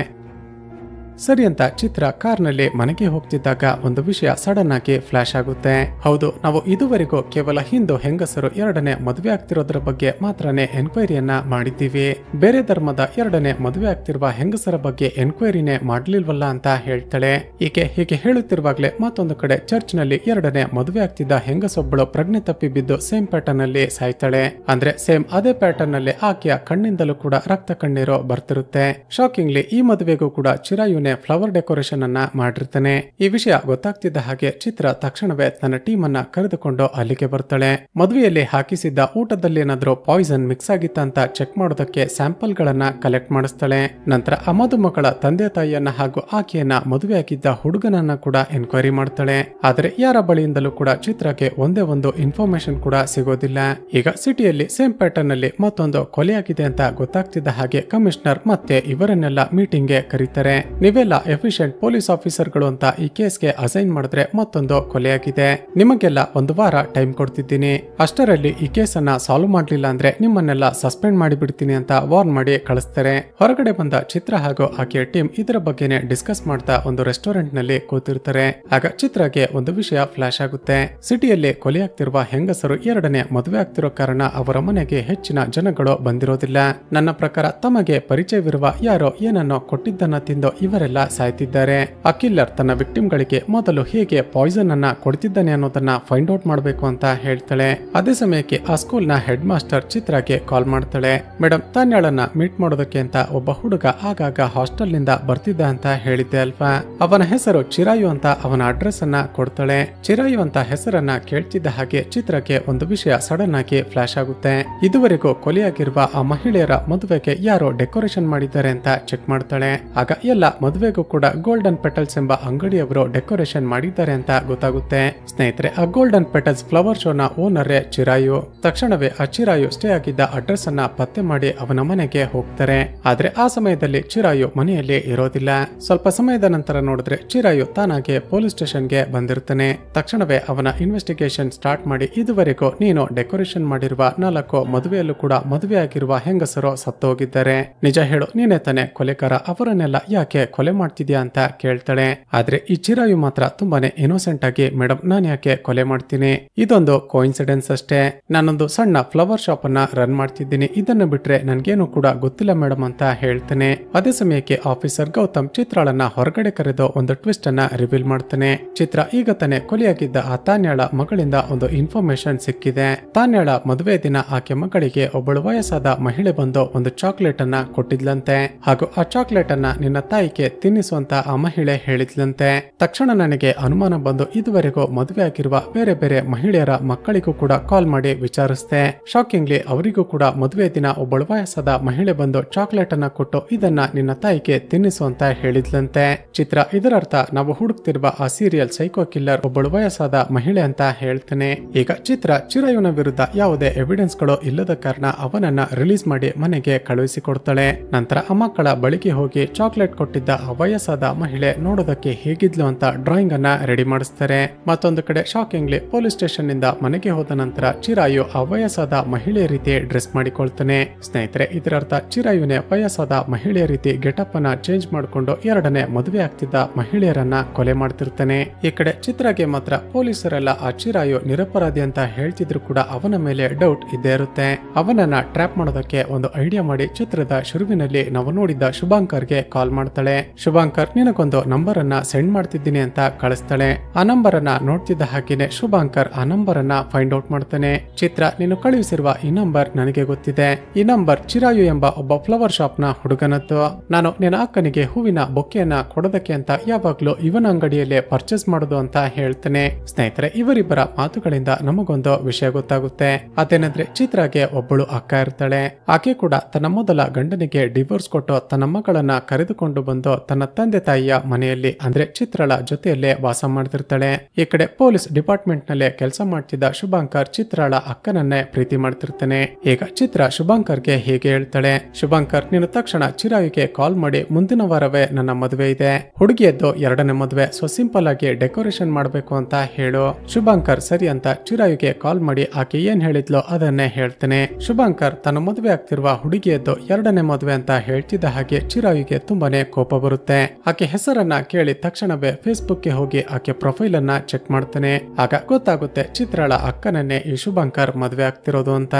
ಸರಿ ಅಂತ ಚಿತ್ರ ಕಾರ್ನಲ್ಲಿ ಮನೆಗೆ ಹೋಗ್ತಿದ್ದಾಗ ಒಂದು ವಿಷಯ ಸಡನ್ ಆಗಿ ಫ್ಲಾಶ್ ಆಗುತ್ತೆ. ಹೌದು, ನಾವು ಇದುವರೆಗೂ ಕೇವಲ ಹಿಂದೂ ಹೆಂಗಸರು ಎರಡನೇ ಮದುವೆ ಆಗ್ತಿರೋದ್ರ ಬಗ್ಗೆ ಮಾತ್ರನೇ ಎನ್ಕ್ವೈರಿಯನ್ನ ಮಾಡಿದ್ದೀವಿ. ಬೇರೆ ಧರ್ಮದ ಎರಡನೇ ಮದುವೆ ಆಗ್ತಿರುವ ಹೆಂಗಸರ ಬಗ್ಗೆ ಎನ್ಕ್ವೈರಿನೇ ಮಾಡ್ಲಿಲ್ವಲ್ಲ ಅಂತ ಹೇಳ್ತಾಳೆ. ಈಕೆ ಹೀಗೆ ಹೇಳುತ್ತಿರುವಾಗ್ಲೇ ಮತ್ತೊಂದು ಕಡೆ ಚರ್ಚ್ ನಲ್ಲಿ ಎರಡನೇ ಮದುವೆ ಆಗ್ತಿದ್ದ ಹೆಂಗಸೊಬ್ಬಳು ಪ್ರಜ್ಞೆ ತಪ್ಪಿ ಬಿದ್ದು ಸೇಮ್ ಪ್ಯಾಟರ್ನ್ ಅಲ್ಲಿ ಸಾಯ್ತಾಳೆ. ಅಂದ್ರೆ ಸೇಮ್ ಅದೇ ಪ್ಯಾಟರ್ನ್ ನಲ್ಲಿ ಆಕೆಯ ಕಣ್ಣಿಂದಲೂ ಕೂಡ ರಕ್ತ ಕಣ್ಣೀರು ಬರ್ತಿರುತ್ತೆ. ಶಾಕಿಂಗ್ಲಿ ಈ ಮದುವೆಗೂ ಕೂಡ ಚಿರಾಯುನೇ ಫ್ಲವರ್ ಡೆಕೋರೇಷನ್ ಅನ್ನ ಮಾಡಿರ್ತಾನೆ. ಈ ವಿಷಯ ಗೊತ್ತಾಗ್ತಿದ್ದ ಹಾಗೆ ಚಿತ್ರ ತಕ್ಷಣವೇ ತನ್ನ ಟೀಮ್ ಅನ್ನ ಕರೆದುಕೊಂಡು ಅಲ್ಲಿಗೆ ಬರ್ತಾಳೆ. ಮದುವೆಯಲ್ಲಿ ಹಾಕಿಸಿದ್ದ ಊಟದಲ್ಲಿ ಏನಾದ್ರೂ ಪಾಯ್ಸನ್ ಮಿಕ್ಸ್ ಆಗಿತ್ತ ಅಂತ ಚೆಕ್ ಮಾಡೋದಕ್ಕೆ ಸ್ಯಾಂಪಲ್ ಗಳನ್ನ ಕಲೆಕ್ಟ್ ಮಾಡಿಸ್ತಾಳೆ. ನಂತರ ಆ ಮದುಮಗಳ ತಂದೆ ತಾಯಿಯನ್ನ ಹಾಗೂ ಆಕೆಯನ್ನ ಮದುವೆ ಆಗಿದ್ದ ಹುಡುಗನನ್ನ ಕೂಡ ಎನ್ಕ್ವೈರಿ ಮಾಡ್ತಾಳೆ. ಆದ್ರೆ ಯಾರ ಬಳಿಯಿಂದಲೂ ಕೂಡ ಚಿತ್ರಕ್ಕೆ ಒಂದೇ ಒಂದು ಇನ್ಫಾರ್ಮೇಶನ್ ಕೂಡ ಸಿಗೋದಿಲ್ಲ. ಈಗ ಸಿಟಿಯಲ್ಲಿ ಸೇಮ್ ಪ್ಯಾಟರ್ನ್ ನಲ್ಲಿ ಮತ್ತೊಂದು ಕೊಲೆಯಾಗಿದೆ ಅಂತ ಗೊತ್ತಾಗ್ತಿದ್ದ ಹಾಗೆ ಕಮಿಷನರ್ ಮತ್ತೆ ಇವರನ್ನೆಲ್ಲ ಮೀಟಿಂಗ್ ಗೆ ಕರೀತಾರೆ. ನೀವೆಲ್ಲ ಎಫಿಷಿಯಂಟ್ ಪೊಲೀಸ್ ಆಫೀಸರ್ಗಳು ಅಂತ ಈ ಕೇಸ್ಗೆ ಅಸೈನ್ ಮಾಡಿದ್ರೆ ಮತ್ತೊಂದು ಕೊಲೆಯಾಗಿದೆ. ನಿಮಗೆಲ್ಲ ಒಂದು ವಾರ ಟೈಮ್ ಕೊಡ್ತಿದ್ದೀನಿ. ಅಷ್ಟರಲ್ಲಿ ಈ ಕೇಸನ್ನ ಸಾಲ್ವ್ ಮಾಡ್ಲಿಲ್ಲ ಅಂದ್ರೆ ನಿಮ್ಮನ್ನೆಲ್ಲ ಸಸ್ಪೆಂಡ್ ಮಾಡಿಬಿಡ್ತೀನಿ ಅಂತ ವಾರ್ನ್ ಮಾಡಿ ಕಳಿಸ್ತಾರೆ. ಹೊರಗಡೆ ಬಂದ ಚಿತ್ರ ಹಾಗೂ ಆಕೆಯ ಟೀಮ್ ಇದರ ಬಗ್ಗೆನೆ ಡಿಸ್ಕಸ್ ಮಾಡ್ತಾ ಒಂದು ರೆಸ್ಟೋರೆಂಟ್ ನಲ್ಲಿ ಕೂತಿರ್ತಾರೆ. ಆಗ ಚಿತ್ರಗೆ ಒಂದು ವಿಷಯ ಫ್ಲಾಶ್ ಆಗುತ್ತೆ. ಸಿಟಿಯಲ್ಲಿ ಕೊಲೆಯಾಗ್ತಿರುವ ಹೆಂಗಸರು ಎರಡನೇ ಮದುವೆ ಆಗ್ತಿರೋ ಕಾರಣ ಅವರ ಮನೆಗೆ ಹೆಚ್ಚಿನ ಜನಗಳು ಬಂದಿರೋದಿಲ್ಲ. ನನ್ನ ಪ್ರಕಾರ ತಮಗೆ ಪರಿಚಯವಿರುವ ಯಾರೋ ಏನನ್ನೋ ಕೊಟ್ಟಿದ್ದನ್ನ ತಿಂದು ಇವರೆಲ್ಲ ಸಾಯ್ತಿದ್ದಾರೆ. ಆ ಕಿಲ್ಲರ್ ತನ್ನ ವಿಕ್ಟಿಮ್ಗಳಿಗೆ ಮೊದಲು ಹೇಗೆ ಪಾಯ್ಸನ್ ಅನ್ನ ಕೊಡ್ತಿದ್ದಾನೆ ಅನ್ನೋದನ್ನ ಫೈಂಡ್ ಔಟ್ ಮಾಡಬೇಕು ಅಂತ ಹೇಳ್ತಾಳೆ. ಅದೇ ಸಮಯಕ್ಕೆ ಆ ಸ್ಕೂಲ್ ನ ಹೆಡ್ ಮಾಸ್ಟರ್ ಚಿತ್ರಗೆ ಕಾಲ್ ಮಾಡ್ತಾಳೆ. ಮೇಡಮ್, ತಾನ್ಯಾಳನ್ನ ಮೀಟ್ ಮಾಡೋದಕ್ಕೆ ಅಂತ ಒಬ್ಬ ಹುಡುಗ ಆಗಾಗ ಹಾಸ್ಟೆಲ್ ನಿಂದ ಬರ್ತಿದ್ದ ಅಂತ ಹೇಳಿದ್ದೆ ಅಲ್ವಾ? ಅವನ ಹೆಸರು ಚಿರಾಯು ಅಂತ ಅವನ ಅಡ್ರೆಸ್ ಅನ್ನ ಕೊಡ್ತಾಳೆ. ಚಿರಾಯು ಅಂತ ಹೆಸರನ್ನ ಕೇಳ್ತಿದ್ದ ಹಾಗೆ ಚಿತ್ರಕ್ಕೆ ಒಂದು ವಿಷಯ ಸಡನ್ ಆಗಿ ಫ್ಲಾಶ್ ಆಗುತ್ತೆ. ಇದುವರೆಗೂ ಕೊಲೆಯಾಗಿರುವ ಆ ಮಹಿಳೆಯರ ಮದುವೆಗೆ ಯಾರೋ ಡೆಕೋರೇಷನ್ ಮಾಡಿದ್ದಾರೆ ಅಂತ ಚೆಕ್ ಮಾಡ್ತಾಳೆ. ಆಗ ಎಲ್ಲ ಮದುವೆಗೂ ಕೂಡ ಗೋಲ್ಡನ್ ಪೆಟಲ್ಸ್ ಎಂಬ ಅಂಗಡಿಯವರು ಡೆಕೋರೇಷನ್ ಮಾಡಿದ್ದಾರೆ ಅಂತ ಗೊತ್ತಾಗುತ್ತೆ. ಸ್ನೇಹಿತರೆ, ಆ ಗೋಲ್ಡನ್ ಪೆಟಲ್ಸ್ ಫ್ಲವರ್ ಶೋ ನ ಓನರೇ ಚಿರಾಯು. ತಕ್ಷಣವೇ ಆ ಚಿರಾಯು ಸ್ಟೇ ಆಗಿದ್ದ ಅಡ್ರೆಸ್ ಅನ್ನ ಪತ್ತೆ ಮಾಡಿ ಅವನ ಮನೆಗೆ ಹೋಗ್ತಾರೆ. ಆದ್ರೆ ಆ ಸಮಯದಲ್ಲಿ ಚಿರಾಯು ಮನೆಯಲ್ಲಿ ಇರೋದಿಲ್ಲ. ಸ್ವಲ್ಪ ಸಮಯದ ನಂತರ ನೋಡಿದ್ರೆ ಚಿರಾಯು ತಾನಾಗೆ ಪೊಲೀಸ್ ಸ್ಟೇಷನ್ಗೆ ಬಂದಿರ್ತಾನೆ. ತಕ್ಷಣವೇ ಅವನ ಇನ್ವೆಸ್ಟಿಗೇಷನ್ ಸ್ಟಾರ್ಟ್ ಮಾಡಿ ಇದುವರೆಗೂ ನೀನು ಡೆಕೋರೇಷನ್ ಮಾಡಿರುವ 4 ಮದುವೆಯಲ್ಲೂ ಕೂಡ ಮದುವೆ ಆಗಿರುವ ಹೆಂಗಸರು ಸತ್ತು ಹೋಗಿದ್ದಾರೆ. ನಿಜ ಹೇಳು, ನೀನೇ ತಾನೆ ಕೊಲೆಗಾರ, ಅವರನ್ನೆಲ್ಲ ಯಾಕೆ ಕೊಲೆ ಮಾಡ್ತಿದ್ಯಾ ಅಂತ ಕೇಳ್ತಾಳೆ. ಆದ್ರೆ ಈ ಚಿರಾಯು ಮಾತ್ರ ತುಂಬಾನೇ ಇನ್ನೋಸೆಂಟ್ ಆಗಿ, ಮೇಡಮ್ ನಾನ್ ಯಾಕೆ ಕೊಲೆ ಮಾಡ್ತೀನಿ, ಇದೊಂದು ಕೋಇನ್ಸಿಡೆನ್ಸ್ ಅಷ್ಟೇ. ನಾನೊಂದು ಸಣ್ಣ ಫ್ಲವರ್ ಶಾಪ್ ಅನ್ನ ರನ್ ಮಾಡ್ತಿದ್ದೀನಿ, ಇದನ್ನು ಬಿಟ್ರೆ ನನ್ಗೇನು ಕೂಡ ಗೊತ್ತಿಲ್ಲ ಮೇಡಮ್ ಅಂತ ಹೇಳ್ತಾನೆ. ಅದೇ ಸಮಯಕ್ಕೆ ಆಫೀಸರ್ ಗೌತಮ್ ಚಿತ್ರಾಳನ್ನ ಹೊರಗಡೆ ಕರೆದು ಒಂದು ಟ್ವಿಸ್ಟ್ ಅನ್ನ ರಿವೀಲ್ ಮಾಡ್ತಾನೆ. ಚಿತ್ರ ಈಗ ತಾನೆ ಕೊಲೆಯಾಗಿದ್ದ ಆ ತಾನ್ಯಾಳ ಮಗಳಿಂದ ಒಂದು ಇನ್ಫಾರ್ಮೇಶನ್ ಸಿಕ್ಕಿದೆ. ತಾನ್ಯಾಳ ಮದುವೆ ದಿನ ಆಕೆ ಮಗಳಿಗೆ ಒಬ್ಬಳು ವಯಸ್ಸಾದ ಮಹಿಳೆ ಬಂದು ಒಂದು ಚಾಕ್ಲೇಟ್ ಅನ್ನ ಕೊಟ್ಟಿದ್ಲಂತೆ. ಹಾಗೂ ಆ ಚಾಕ್ಲೇಟ್ ಅನ್ನ ನಿನ್ನ ತಾಯಿಗೆ ತಿನ್ನಿಸುವಂತ ಆ ಮಹಿಳೆ ಹೇಳಿದ್ಲಂತೆ. ತಕ್ಷಣ ನನಗೆ ಅನುಮಾನ ಬಂದು ಇದುವರೆಗೂ ಮದುವೆ ಆಗಿರುವ ಬೇರೆ ಬೇರೆ ಮಹಿಳೆಯರ ಮಕ್ಕಳಿಗೂ ಕೂಡ ಕಾಲ್ ಮಾಡಿ ವಿಚಾರಿಸಿದೆ. ಶಾಕಿಂಗ್ಲಿ ಅವರಿಗೂ ಕೂಡ ಮದುವೆ ದಿನ ಒಬ್ಬಳು ವಯಸ್ಸಾದ ಮಹಿಳೆ ಬಂದು ಚಾಕ್ಲೇಟ್ ಅನ್ನ ಕೊಟ್ಟು ಇದನ್ನ ನಿನ್ನ ತಾಯಿಗೆ ತಿನ್ನಿಸು ಅಂತ ಹೇಳಿದ್ಲಂತೆ. ಚಿತ್ರ, ಇದರರ್ಥ ನಾವು ಹುಡುಕ್ತಿರುವ ಆ ಸೀರಿಯಲ್ ಸೈಕೋ ಕಿಲ್ಲರ್ ಒಬ್ಬಳು ವಯಸ್ಸಾದ ಮಹಿಳೆ ಅಂತ ಹೇಳ್ತಾನೆ. ಈಗ ಚಿತ್ರ ಚಿರಾಯುನ ವಿರುದ್ಧ ಯಾವುದೇ ಎವಿಡೆನ್ಸ್ ಗಳು ಇಲ್ಲದ ಕಾರಣ ಅವನನ್ನ ರಿಲೀಸ್ ಮಾಡಿ ಮನೆಗೆ ಕಳುಹಿಸಿಕೊಡ್ತಾಳೆ. ನಂತರ ಆ ಮಕ್ಕಳ ಬಳಿಗೆ ಹೋಗಿ ಚಾಕ್ಲೇಟ್ ಕೊಟ್ಟಿದ್ದ ಆ ವಯಸ್ಸಾದ ಮಹಿಳೆ ನೋಡೋದಕ್ಕೆ ಹೇಗಿದ್ಲು ಅಂತ ಡ್ರಾಯಿಂಗ್ ಅನ್ನ ರೆಡಿ ಮಾಡಿಸ್ತಾರೆ. ಮತ್ತೊಂದು ಕಡೆ ಶಾಕಿಂಗ್ಲಿ ಪೊಲೀಸ್ ಸ್ಟೇಷನ್ ನಿಂದ ಮನೆಗೆ ಹೋದ ನಂತರ ಚಿರಾಯು ಆ ವಯಸ್ಸಾದ ಮಹಿಳೆಯ ರೀತಿ ಡ್ರೆಸ್ ಮಾಡಿಕೊಳ್ತಾನೆ. ಸ್ನೇಹಿತರೆ, ಇದರರ್ಥ ಚಿರಾಯುನೇ ವಯಸ್ಸಾದ ಮಹಿಳೆಯ ರೀತಿ ಗೆಟಪ್ ಅನ್ನ ಚೇಂಜ್ ಮಾಡಿಕೊಂಡು ಎರಡನೇ ಮದುವೆ ಆಗ್ತಿದ್ದ ಮಹಿಳೆಯರನ್ನ ಕೊಲೆ ಮಾಡ್ತಿರ್ತಾನೆ. ಈ ಕಡೆ ಚಿತ್ರಗೆ ಮಾತ್ರ ಪೊಲೀಸರೆಲ್ಲ ಆ ಚಿರಾಯು ನಿರಪರಾಧಿ ಅಂತ ಹೇಳ್ತಿದ್ರು ಕೂಡ ಅವನ ಮೇಲೆ ಡೌಟ್ ಇದ್ದೇ ಇರುತ್ತೆ. ಅವನನ್ನ ಟ್ರ್ಯಾಪ್ ಮಾಡೋದಕ್ಕೆ ಒಂದು ಐಡಿಯಾ ಮಾಡಿ ಚಿತ್ರದ ಶುರುವಿನಲ್ಲಿ ನಾವು ನೋಡಿದ್ದ ಶುಭಾಂಕರ್ಗೆ ಕಾಲ್ ಮಾಡ್ತಾಳೆ. ಶುಭಾಂಕರ್, ನಿನಗೊಂದು ನಂಬರ್ ಅನ್ನ ಸೆಂಡ್ ಮಾಡ್ತಿದ್ದೀನಿ ಅಂತ ಕಳಿಸ್ತಾಳೆ. ಆ ನಂಬರ್ ಅನ್ನ ನೋಡ್ತಿದ್ದ ಹಾಗೇನೆ ಶುಭಾಂಕರ್ ಆ ನಂಬರ್ ಅನ್ನ ಫೈಂಡ್ ಔಟ್ ಮಾಡ್ತಾನೆ. ಚಿತ್ರ, ನೀನು ಕಳುಹಿಸಿರುವ ಈ ನಂಬರ್ ನನಗೆ ಗೊತ್ತಿದೆ. ಈ ನಂಬರ್ ಚಿರಾಯು ಎಂಬ ಒಬ್ಬ ಫ್ಲವರ್ ಶಾಪ್ ನ ಹುಡುಗನದ್ದು. ನಾನು ನಿನ್ನ ಅಕ್ಕನಿಗೆ ಹೂವಿನ ಬೊಕ್ಕೆಯನ್ನ ಕೊಡೋದಕ್ಕೆ ಅಂತ ಯಾವಾಗ್ಲೂ ಇವನ ಅಂಗಡಿಯಲ್ಲೇ ಪರ್ಚೇಸ್ ಮಾಡೋದು ಅಂತ ಹೇಳ್ತಾನೆ. ಸ್ನೇಹಿತರೆ, ಇವರಿಬ್ಬರ ಮಾತುಗಳಿಂದ ನಮಗೊಂದು ವಿಷಯ ಗೊತ್ತಾಗುತ್ತೆ. ಅದೇನಂದ್ರೆ ಚಿತ್ರಗೆ ಒಬ್ಬಳು ಅಕ್ಕ ಇರ್ತಾಳೆ. ಆಕೆ ಕೂಡ ತನ್ನ ಮೊದಲ ಗಂಡನಿಗೆ ಡಿವೋರ್ಸ್ ಕೊಟ್ಟು ತನ್ನ ಮಗಳನ್ನ ಕರೆದುಕೊಂಡು ಬಂದು ತನ್ನ ತಂದೆ ತಾಯಿಯ ಮನೆಯಲ್ಲಿ ಅಂದ್ರೆ ಚಿತ್ರಳ ಜೊತೆಯಲ್ಲೇ ವಾಸ ಮಾಡ್ತಿರ್ತಾಳೆ. ಈ ಕಡೆ ಪೊಲೀಸ್ ಡಿಪಾರ್ಟ್ಮೆಂಟ್ ನಲ್ಲೇ ಕೆಲಸ ಮಾಡ್ತಿದ್ದ ಶುಭಾಂಕರ್ ಚಿತ್ರಳ ಅಕ್ಕನನ್ನೇ ಪ್ರೀತಿ ಮಾಡ್ತಿರ್ತಾನೆ. ಈಗ ಚಿತ್ರ ಶುಭಾಂಕರ್ಗೆ ಹೇಗೆ ಹೇಳ್ತಾಳೆ, ಶುಭಾಂಕರ್, ನೀನು ತಕ್ಷಣ ಚಿರಾಯುಗೆ ಕಾಲ್ ಮಾಡಿ ಮುಂದಿನ ವಾರವೇ ನನ್ನ ಮದುವೆ ಇದೆ, ಹುಡುಗಿಯದ್ದು ಎರಡನೇ ಮದುವೆ, ಸೊ ಸಿಂಪಲ್ ಆಗಿ ಡೆಕೋರೇಷನ್ ಮಾಡಬೇಕು ಅಂತ ಹೇಳು. ಶುಭಾಂಕರ್ ಸರಿ ಅಂತ ಚಿರಾಯುಗೆ ಕಾಲ್ ಮಾಡಿ ಆಕೆ ಏನ್ ಹೇಳಿದ್ಲೋ ಅದನ್ನೇ ಹೇಳ್ತಾನೆ. ಶುಭಾಂಕರ್ ತನ್ನ ಮದುವೆ ಆಗ್ತಿರುವ ಹುಡುಗಿಯದ್ದು ಎರಡನೇ ಮದುವೆ ಅಂತ ಹೇಳ್ತಿದ್ದ ಹಾಗೆ ಚಿರಾಯುಗೆ ತುಂಬಾನೇ ಕೋಪ ಬರುತ್ತೆ. ಆಕೆ ಹೆಸರನ್ನ ಕೇಳಿ ತಕ್ಷಣವೇ ಫೇಸ್ಬುಕ್ ಗೆ ಹೋಗಿ ಆಕೆ ಪ್ರೊಫೈಲ್ ಅನ್ನ ಚೆಕ್ ಮಾಡ್ತಾನೆ. ಆಗ ಗೊತ್ತಾಗುತ್ತೆ ಚಿತ್ರಳ ಅಕ್ಕನನ್ನೇ ಈ ಶುಭಾಂಕರ್ ಮದುವೆ ಆಗ್ತಿರೋದು ಅಂತ.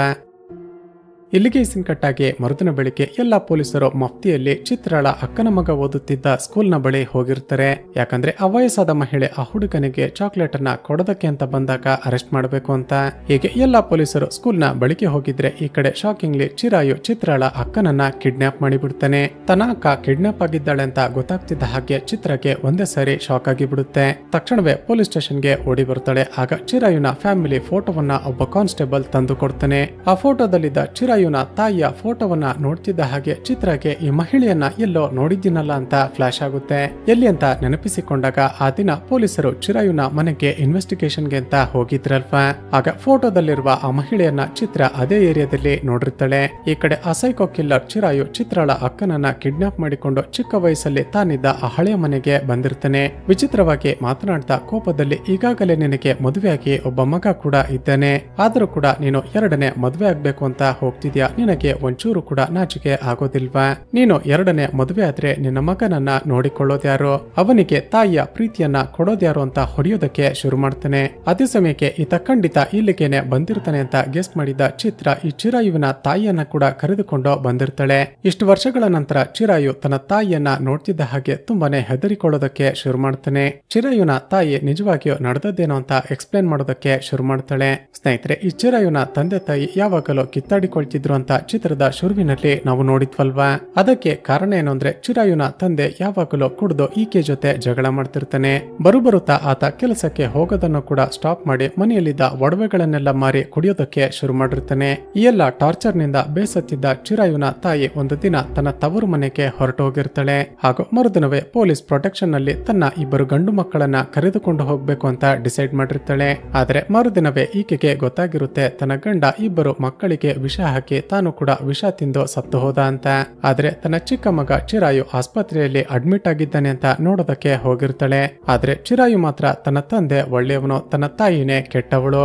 ಇಲ್ಲಿಗೆ ಕಟ್ಟಾಗಿ ಮರುದಿನ ಬೆಳಿಗ್ಗೆ ಎಲ್ಲಾ ಪೊಲೀಸರು ಮಫ್ತಿಯಲ್ಲಿ ಚಿತ್ರಳ ಅಕ್ಕನ ಮಗ ಓದುತ್ತಿದ್ದ ಸ್ಕೂಲ್ನ ಬಳಿ ಹೋಗಿರ್ತಾರೆ. ಯಾಕಂದ್ರೆ ಆ ವಯಸ್ಸಾದ ಮಹಿಳೆ ಆ ಹುಡುಗನಿಗೆ ಚಾಕ್ಲೇಟ್ ಅನ್ನ ಕೊಡೋದಕ್ಕೆ ಅಂತ ಬಂದಾಗ ಅರೆಸ್ಟ್ ಮಾಡಬೇಕು ಅಂತ. ಹೀಗೆ ಎಲ್ಲಾ ಪೊಲೀಸರು ಸ್ಕೂಲ್ನ ಬಳಿಗೆ ಹೋಗಿದ್ರೆ ಈ ಕಡೆ ಶಾಕಿಂಗ್ಲಿ ಚಿರಾಯು ಚಿತ್ರಳ ಅಕ್ಕನನ್ನ ಕಿಡ್ನಾಪ್ ಮಾಡಿಬಿಡ್ತಾನೆ. ತನ್ನ ಅಕ್ಕ ಕಿಡ್ನಾಪ್ ಆಗಿದ್ದಾಳೆ ಅಂತ ಗೊತ್ತಾಗ್ತಿದ್ದ ಹಾಗೆ ಚಿತ್ರಕ್ಕೆ ಒಂದೇ ಸಾರಿ ಶಾಕ್ ಆಗಿ ಬಿಡುತ್ತೆ. ತಕ್ಷಣವೇ ಪೊಲೀಸ್ ಸ್ಟೇಷನ್ಗೆ ಓಡಿ ಬರ್ತಾಳೆ. ಆಗ ಚಿರಾಯುನ ಫ್ಯಾಮಿಲಿ ಫೋಟೋವನ್ನ ಒಬ್ಬ ಕಾನ್ಸ್ಟೇಬಲ್ ತಂದು ಕೊಡ್ತಾನೆ. ಆ ಫೋಟೋದಲ್ಲಿದ್ದ ಚಿರಾಯು ಚಿರಾಯುನ ತಾಯಿಯ ಫೋಟೋವನ್ನ ನೋಡ್ತಿದ್ದ ಹಾಗೆ ಚಿತ್ರಗೆ ಈ ಮಹಿಳೆಯನ್ನ ಎಲ್ಲೋ ನೋಡಿದ್ದೀನಲ್ಲ ಅಂತ ಫ್ಲಾಶ್ ಆಗುತ್ತೆ. ಎಲ್ಲಿ ಅಂತ ನೆನಪಿಸಿಕೊಂಡಾಗ ಆ ದಿನ ಪೊಲೀಸರು ಚಿರಾಯುನ ಮನೆಗೆ ಇನ್ವೆಸ್ಟಿಗೇಷನ್ಗೆ ಅಂತ ಹೋಗಿದ್ರಲ್ವಾ, ಆಗ ಫೋಟೋದಲ್ಲಿರುವ ಆ ಮಹಿಳೆಯನ್ನ ಚಿತ್ರ ಅದೇ ಏರಿಯಾದಲ್ಲಿ ನೋಡಿರ್ತಾಳೆ. ಈ ಕಡೆ ಆ ಸೈಕೋ ಕಿಲ್ಲರ್ ಚಿರಾಯು ಚಿತ್ರಳ ಅಕ್ಕನನ್ನ ಕಿಡ್ನಾಪ್ ಮಾಡಿಕೊಂಡು ಚಿಕ್ಕ ವಯಸ್ಸಲ್ಲಿ ತಾನಿದ್ದ ಆ ಹಳೆಯ ಮನೆಗೆ ಬಂದಿರ್ತಾನೆ. ವಿಚಿತ್ರವಾಗಿ ಮಾತನಾಡ್ತಾ ಕೋಪದಲ್ಲಿ, ಈಗಾಗಲೇ ನಿನಗೆ ಮದುವೆಯಾಗಿ ಒಬ್ಬ ಮಗ ಕೂಡ ಇದ್ದಾನೆ, ಆದರೂ ಕೂಡ ನೀನು ಎರಡನೇ ಮದುವೆ ಆಗ್ಬೇಕು ಅಂತ ಹೋಗ್ತಿದ್ಯಾ, ನಿನಗೆ ಒಂಚೂರು ಕೂಡ ನಾಚಿಕೆ ಆಗೋದಿಲ್ವಾ? ನೀನು ಎರಡನೇ ಮದುವೆ ಆದ್ರೆ ನಿನ್ನ ಮಗನನ್ನ ನೋಡಿಕೊಳ್ಳೋದ್ಯಾರು, ಅವನಿಗೆ ತಾಯಿಯ ಪ್ರೀತಿಯನ್ನ ಕೊಡೋದ್ಯಾರು ಅಂತ ಹೊಡೆಯೋದಕ್ಕೆ ಶುರು ಮಾಡ್ತಾನೆ. ಅದೇ ಸಮಯಕ್ಕೆ ಈತ ಖಂಡಿತ ಇಲ್ಲಿಗೇನೆ ಬಂದಿರ್ತಾನೆ ಅಂತ ಗೆಸ್ ಮಾಡಿದ ಚಿತ್ರ ಈ ಚಿರಾಯುವಿನ ತಾಯಿಯನ್ನ ಕೂಡ ಕರೆದುಕೊಂಡು ಬಂದಿರ್ತಾಳೆ. ಇಷ್ಟು ವರ್ಷಗಳ ನಂತರ ಚಿರಾಯು ತನ್ನ ತಾಯಿಯನ್ನ ನೋಡ್ತಿದ್ದ ಹಾಗೆ ತುಂಬಾನೇ ಹೆದರಿಕೊಳ್ಳೋದಕ್ಕೆ ಶುರು ಮಾಡ್ತಾನೆ. ಚಿರಾಯುನ ತಾಯಿ ನಿಜವಾಗಿಯೂ ನಡೆದದ್ದೇನೋ ಅಂತ ಎಕ್ಸ್ಪ್ಲೇನ್ ಮಾಡೋದಕ್ಕೆ ಶುರು ಮಾಡ್ತಾಳೆ. ಸ್ನೇಹಿತರೆ, ಈ ಚಿರಾಯುನ ತಂದೆ ತಾಯಿ ಯಾವಾಗಲೂ ಕಿತ್ತಾಡಿಕೊಳ್ತಿದ್ರು ಅಂತ ಚಿತ್ರದ ಶುರುವಿನಲ್ಲಿ ನಾವು ನೋಡಿದ್ವಲ್ವಾ. ಅದಕ್ಕೆ ಕಾರಣ ಏನು ಅಂದ್ರೆ, ಚಿರಾಯುನ ತಂದೆ ಯಾವಾಗಲೂ ಕುಡಿದು ಈಕೆ ಜೊತೆ ಜಗಳ ಮಾಡ್ತಿರ್ತಾನೆ. ಬರುತ್ತಾ ಆತ ಕೆಲಸಕ್ಕೆ ಹೋಗೋದನ್ನು ಕೂಡ ಸ್ಟಾಪ್ ಮಾಡಿ ಮನೆಯಲ್ಲಿದ್ದ ಒಡವೆಗಳನ್ನೆಲ್ಲ ಮಾರಿ ಕುಡಿಯೋದಕ್ಕೆ ಶುರು ಮಾಡಿರ್ತಾನೆ. ಈ ಎಲ್ಲ ಟಾರ್ಚರ್ ನಿಂದ ಬೇಸತ್ತಿದ್ದ ಚಿರಾಯುನ ತಾಯಿ ಒಂದು ದಿನ ತನ್ನ ತವರು ಮನೆಗೆ ಹೊರಟು ಹೋಗಿರ್ತಾಳೆ. ಹಾಗೂ ಮರುದಿನವೇ ಪೊಲೀಸ್ ಪ್ರೊಟೆಕ್ಷನ್ ನಲ್ಲಿ ತನ್ನ ಇಬ್ಬರು ಗಂಡು ಮಕ್ಕಳನ್ನ ಕರೆದುಕೊಂಡು ಹೋಗ್ಬೇಕು ಅಂತ ಡಿಸೈಡ್ ಮಾಡಿರ್ತಾಳೆ. ಆದ್ರೆ ಮರುದಿನವೇ ಈಕೆಗೆ ಗೊತ್ತಾಗಿರುತ್ತೆ ತನ್ನ ಗಂಡ ಇಬ್ಬರು ಮಕ್ಕಳಿಗೆ ವಿಷ ಹಾಕಿ ತಾನು ಕೂಡ ವಿಷ ತಿಂದು ಸತ್ತು ಹೋದ ಅಂತ. ಆದ್ರೆ ತನ್ನ ಚಿಕ್ಕ ಮಗ ಚಿರಾಯು ಆಸ್ಪತ್ರೆಯಲ್ಲಿ ಅಡ್ಮಿಟ್ ಆಗಿದ್ದಾನೆ ಅಂತ ನೋಡೋದಕ್ಕೆ ಹೋಗಿರ್ತಾಳೆ. ಆದ್ರೆ ಚಿರಾಯು ಮಾತ್ರ ತನ್ನ ತಂದೆ ಒಳ್ಳೆಯವನು, ತನ್ನ ತಾಯಿನೇ ಕೆಟ್ಟವಳು,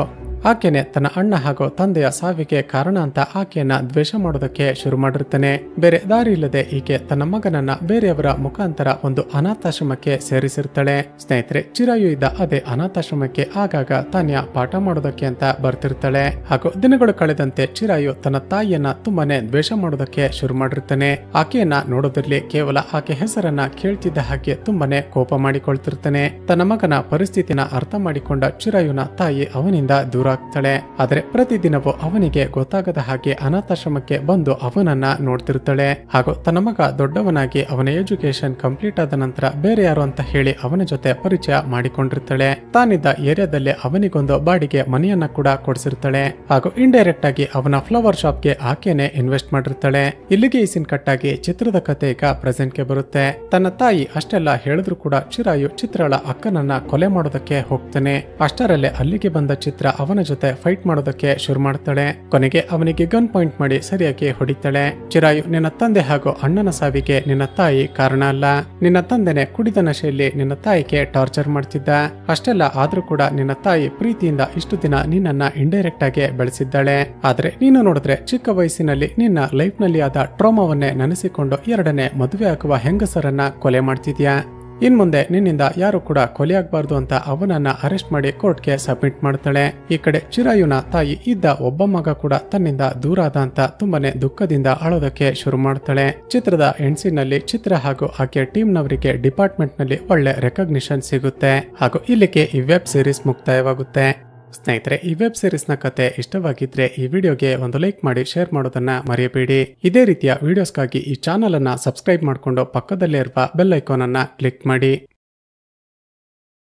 ಆಕೆನೆ ತನ್ನ ಅಣ್ಣ ಹಾಗೂ ತಂದೆಯ ಸಾವಿಗೆ ಕಾರಣ ಅಂತ ಆಕೆಯನ್ನ ದ್ವೇಷ ಮಾಡೋದಕ್ಕೆ ಶುರು ಮಾಡಿರ್ತಾನೆ. ಬೇರೆ ದಾರಿ ಇಲ್ಲದೆ ಈಕೆ ತನ್ನ ಮಗನನ್ನ ಬೇರೆಯವರ ಮುಖಾಂತರ ಒಂದು ಅನಾಥಾಶ್ರಮಕ್ಕೆ ಸೇರಿಸಿರ್ತಾಳೆ. ಸ್ನೇಹಿತರೆ, ಚಿರಾಯು ಇದ್ದ ಅದೇ ಅನಾಥಾಶ್ರಮಕ್ಕೆ ಆಗಾಗ ತಾನ್ಯ ಪಾಠ ಮಾಡೋದಕ್ಕೆ ಅಂತ ಬರ್ತಿರ್ತಾಳೆ. ಹಾಗೂ ದಿನಗಳು ಕಳೆದಂತೆ ಚಿರಾಯು ತನ್ನ ತಾಯಿಯನ್ನ ತುಂಬಾನೇ ದ್ವೇಷ ಮಾಡೋದಕ್ಕೆ ಶುರು ಮಾಡಿರ್ತಾನೆ. ಆಕೆಯನ್ನ ನೋಡೋದ್ರಲ್ಲಿ ಕೇವಲ ಆಕೆ ಹೆಸರನ್ನ ಕೇಳ್ತಿದ್ದ ಹಾಗೆ ತುಂಬಾನೇ ಕೋಪ ಮಾಡಿಕೊಳ್ತಿರ್ತಾನೆ. ತನ್ನ ಮಗನ ಪರಿಸ್ಥಿತಿನ ಅರ್ಥ ಮಾಡಿಕೊಂಡ ಚಿರಾಯುನ ತಾಯಿ ಅವನಿಂದ ದೂರ ಆಗ್ತಾಳೆ. ಆದ್ರೆ ಪ್ರತಿದಿನವೂ ಅವನಿಗೆ ಗೊತ್ತಾಗದ ಹಾಗೆ ಅನಾಥಾಶ್ರಮಕ್ಕೆ ಬಂದು ಅವನನ್ನ ನೋಡ್ತಿರ್ತಾಳೆ. ಹಾಗೂ ತನ್ನ ಮಗ ದೊಡ್ಡವನಾಗಿ ಅವನ ಎಜುಕೇಶನ್ ಕಂಪ್ಲೀಟ್ ಆದ ನಂತರ ಬೇರೆ ಯಾರು ಅಂತ ಹೇಳಿ ಅವನ ಜೊತೆ ಪರಿಚಯ ಮಾಡಿಕೊಂಡಿರ್ತಾಳೆ. ತಾನಿದ್ದ ಏರಿಯಾದಲ್ಲೇ ಅವನಿಗೊಂದು ಬಾಡಿಗೆ ಮನೆಯನ್ನ ಕೂಡ ಕೊಡಿಸಿರ್ತಾಳೆ. ಹಾಗೂ ಇಂಡೈರೆಕ್ಟ್ ಆಗಿ ಅವನ ಫ್ಲವರ್ ಶಾಪ್ಗೆ ಆಕೆನೆ ಇನ್ವೆಸ್ಟ್ ಮಾಡಿರ್ತಾಳೆ. ಇಲ್ಲಿಗೆ ಈ ಸೀನ್ ಕಟ್ ಆಗಿ ಚಿತ್ರದ ಕತೆ ಈಗ ಪ್ರೆಸೆಂಟ್ಗೆ ಬರುತ್ತೆ. ತನ್ನ ತಾಯಿ ಅಷ್ಟೆಲ್ಲ ಹೇಳಿದ್ರು ಕೂಡ ಚಿರಾಯು ಚಿತ್ರಳ ಅಕ್ಕನನ್ನ ಕೊಲೆ ಮಾಡೋದಕ್ಕೆ ಹೋಗ್ತಾನೆ. ಅಷ್ಟರಲ್ಲೇ ಅಲ್ಲಿಗೆ ಬಂದ ಚಿತ್ರ ಅವನ ಜೊತೆ ಫೈಟ್ ಮಾಡೋದಕ್ಕೆ ಶುರು ಮಾಡ್ತಾಳೆ. ಕೊನೆಗೆ ಅವನಿಗೆ ಗನ್ ಪಾಯಿಂಟ್ ಮಾಡಿ ಸರಿಯಾಗಿ ಹೊಡಿತಾಳೆ. ಚಿರಾಯು, ನಿನ್ನ ತಂದೆ ಹಾಗೂ ಅಣ್ಣನ ಸಾವಿಗೆ ನಿನ್ನ ತಾಯಿ ಕಾರಣ ಅಲ್ಲ, ನಿನ್ನ ತಂದೆನೆ ಕುಡಿದ ನಶೆಯಲ್ಲಿ ನಿನ್ನ ತಾಯಿಗೆ ಟಾರ್ಚರ್ ಮಾಡ್ತಿದ್ದ. ಅಷ್ಟೆಲ್ಲ ಆದ್ರೂ ಕೂಡ ನಿನ್ನ ತಾಯಿ ಪ್ರೀತಿಯಿಂದ ಇಷ್ಟು ದಿನ ನಿನ್ನನ್ನ ಇಂಡೈರೆಕ್ಟ್ ಆಗಿ ಬೆಳೆಸಿದ್ದಾಳೆ. ಆದ್ರೆ ನೀನು ನೋಡಿದ್ರೆ ಚಿಕ್ಕ ವಯಸ್ಸಿನಲ್ಲಿ ನಿನ್ನ ಲೈಫ್ ನಲ್ಲಿ ಆದ ಟ್ರೋಮಾವನ್ನೇ ನೆನೆಸಿಕೊಂಡು ಎರಡನೇ ಮದುವೆ ಆಗುವ ಹೆಂಗಸರನ್ನ ಕೊಲೆ ಮಾಡ್ತಿದ್ಯಾ. ಇನ್ ಮುಂದೆ ನಿನ್ನಿಂದ ಯಾರು ಕೂಡ ಕೊಲೆಯಾಗಬಾರ್ದು ಅಂತ ಅವನನ್ನ ಅರೆಸ್ಟ್ ಮಾಡಿ ಕೋರ್ಟ್ಗೆ ಸಬ್ಮಿಟ್ ಮಾಡ್ತಾಳೆ. ಈ ಕಡೆ ಚಿರಾಯುನ ತಾಯಿ ಇದ್ದ ಒಬ್ಬ ಮಗ ಕೂಡ ತನ್ನಿಂದ ದೂರ ಆದ ಅಂತ ತುಂಬಾನೇ ದುಃಖದಿಂದ ಅಳೋದಕ್ಕೆ ಶುರು ಮಾಡ್ತಾಳೆ. ಚಿತ್ರದ ಎಂಡ್ಸಿನಲ್ಲಿ ಚಿತ್ರ ಹಾಗೂ ಆಕೆ ಟೀಮ್ ನವರಿಗೆ ಡಿಪಾರ್ಟ್ಮೆಂಟ್ ನಲ್ಲಿ ಒಳ್ಳೆ ರೆಕಗ್ನಿಷನ್ ಸಿಗುತ್ತೆ. ಹಾಗೂ ಇಲ್ಲಿಗೆ ಈ ವೆಬ್ ಸೀರೀಸ್ ಮುಕ್ತಾಯವಾಗುತ್ತೆ. ಸ್ನೇಹಿತರೆ, ಈ ವೆಬ್ ಸೀರೀಸ್ ನ ಕತೆ ಇಷ್ಟವಾಗಿದ್ರೆ ಈ ವಿಡಿಯೋಗೆ ಒಂದು ಲೈಕ್ ಮಾಡಿ ಶೇರ್ ಮಾಡೋದನ್ನ ಮರೆಯಬೇಡಿ. ಇದೇ ರೀತಿಯ ವಿಡಿಯೋಸ್ಗಾಗಿ ಈ ಚಾನಲ್ ಅನ್ನ ಸಬ್ಸ್ಕ್ರೈಬ್ ಮಾಡಿಕೊಂಡು ಪಕ್ಕದಲ್ಲೇ ಇರುವ ಬೆಲ್ ಐಕಾನ್ ಅನ್ನ ಕ್ಲಿಕ್ ಮಾಡಿ.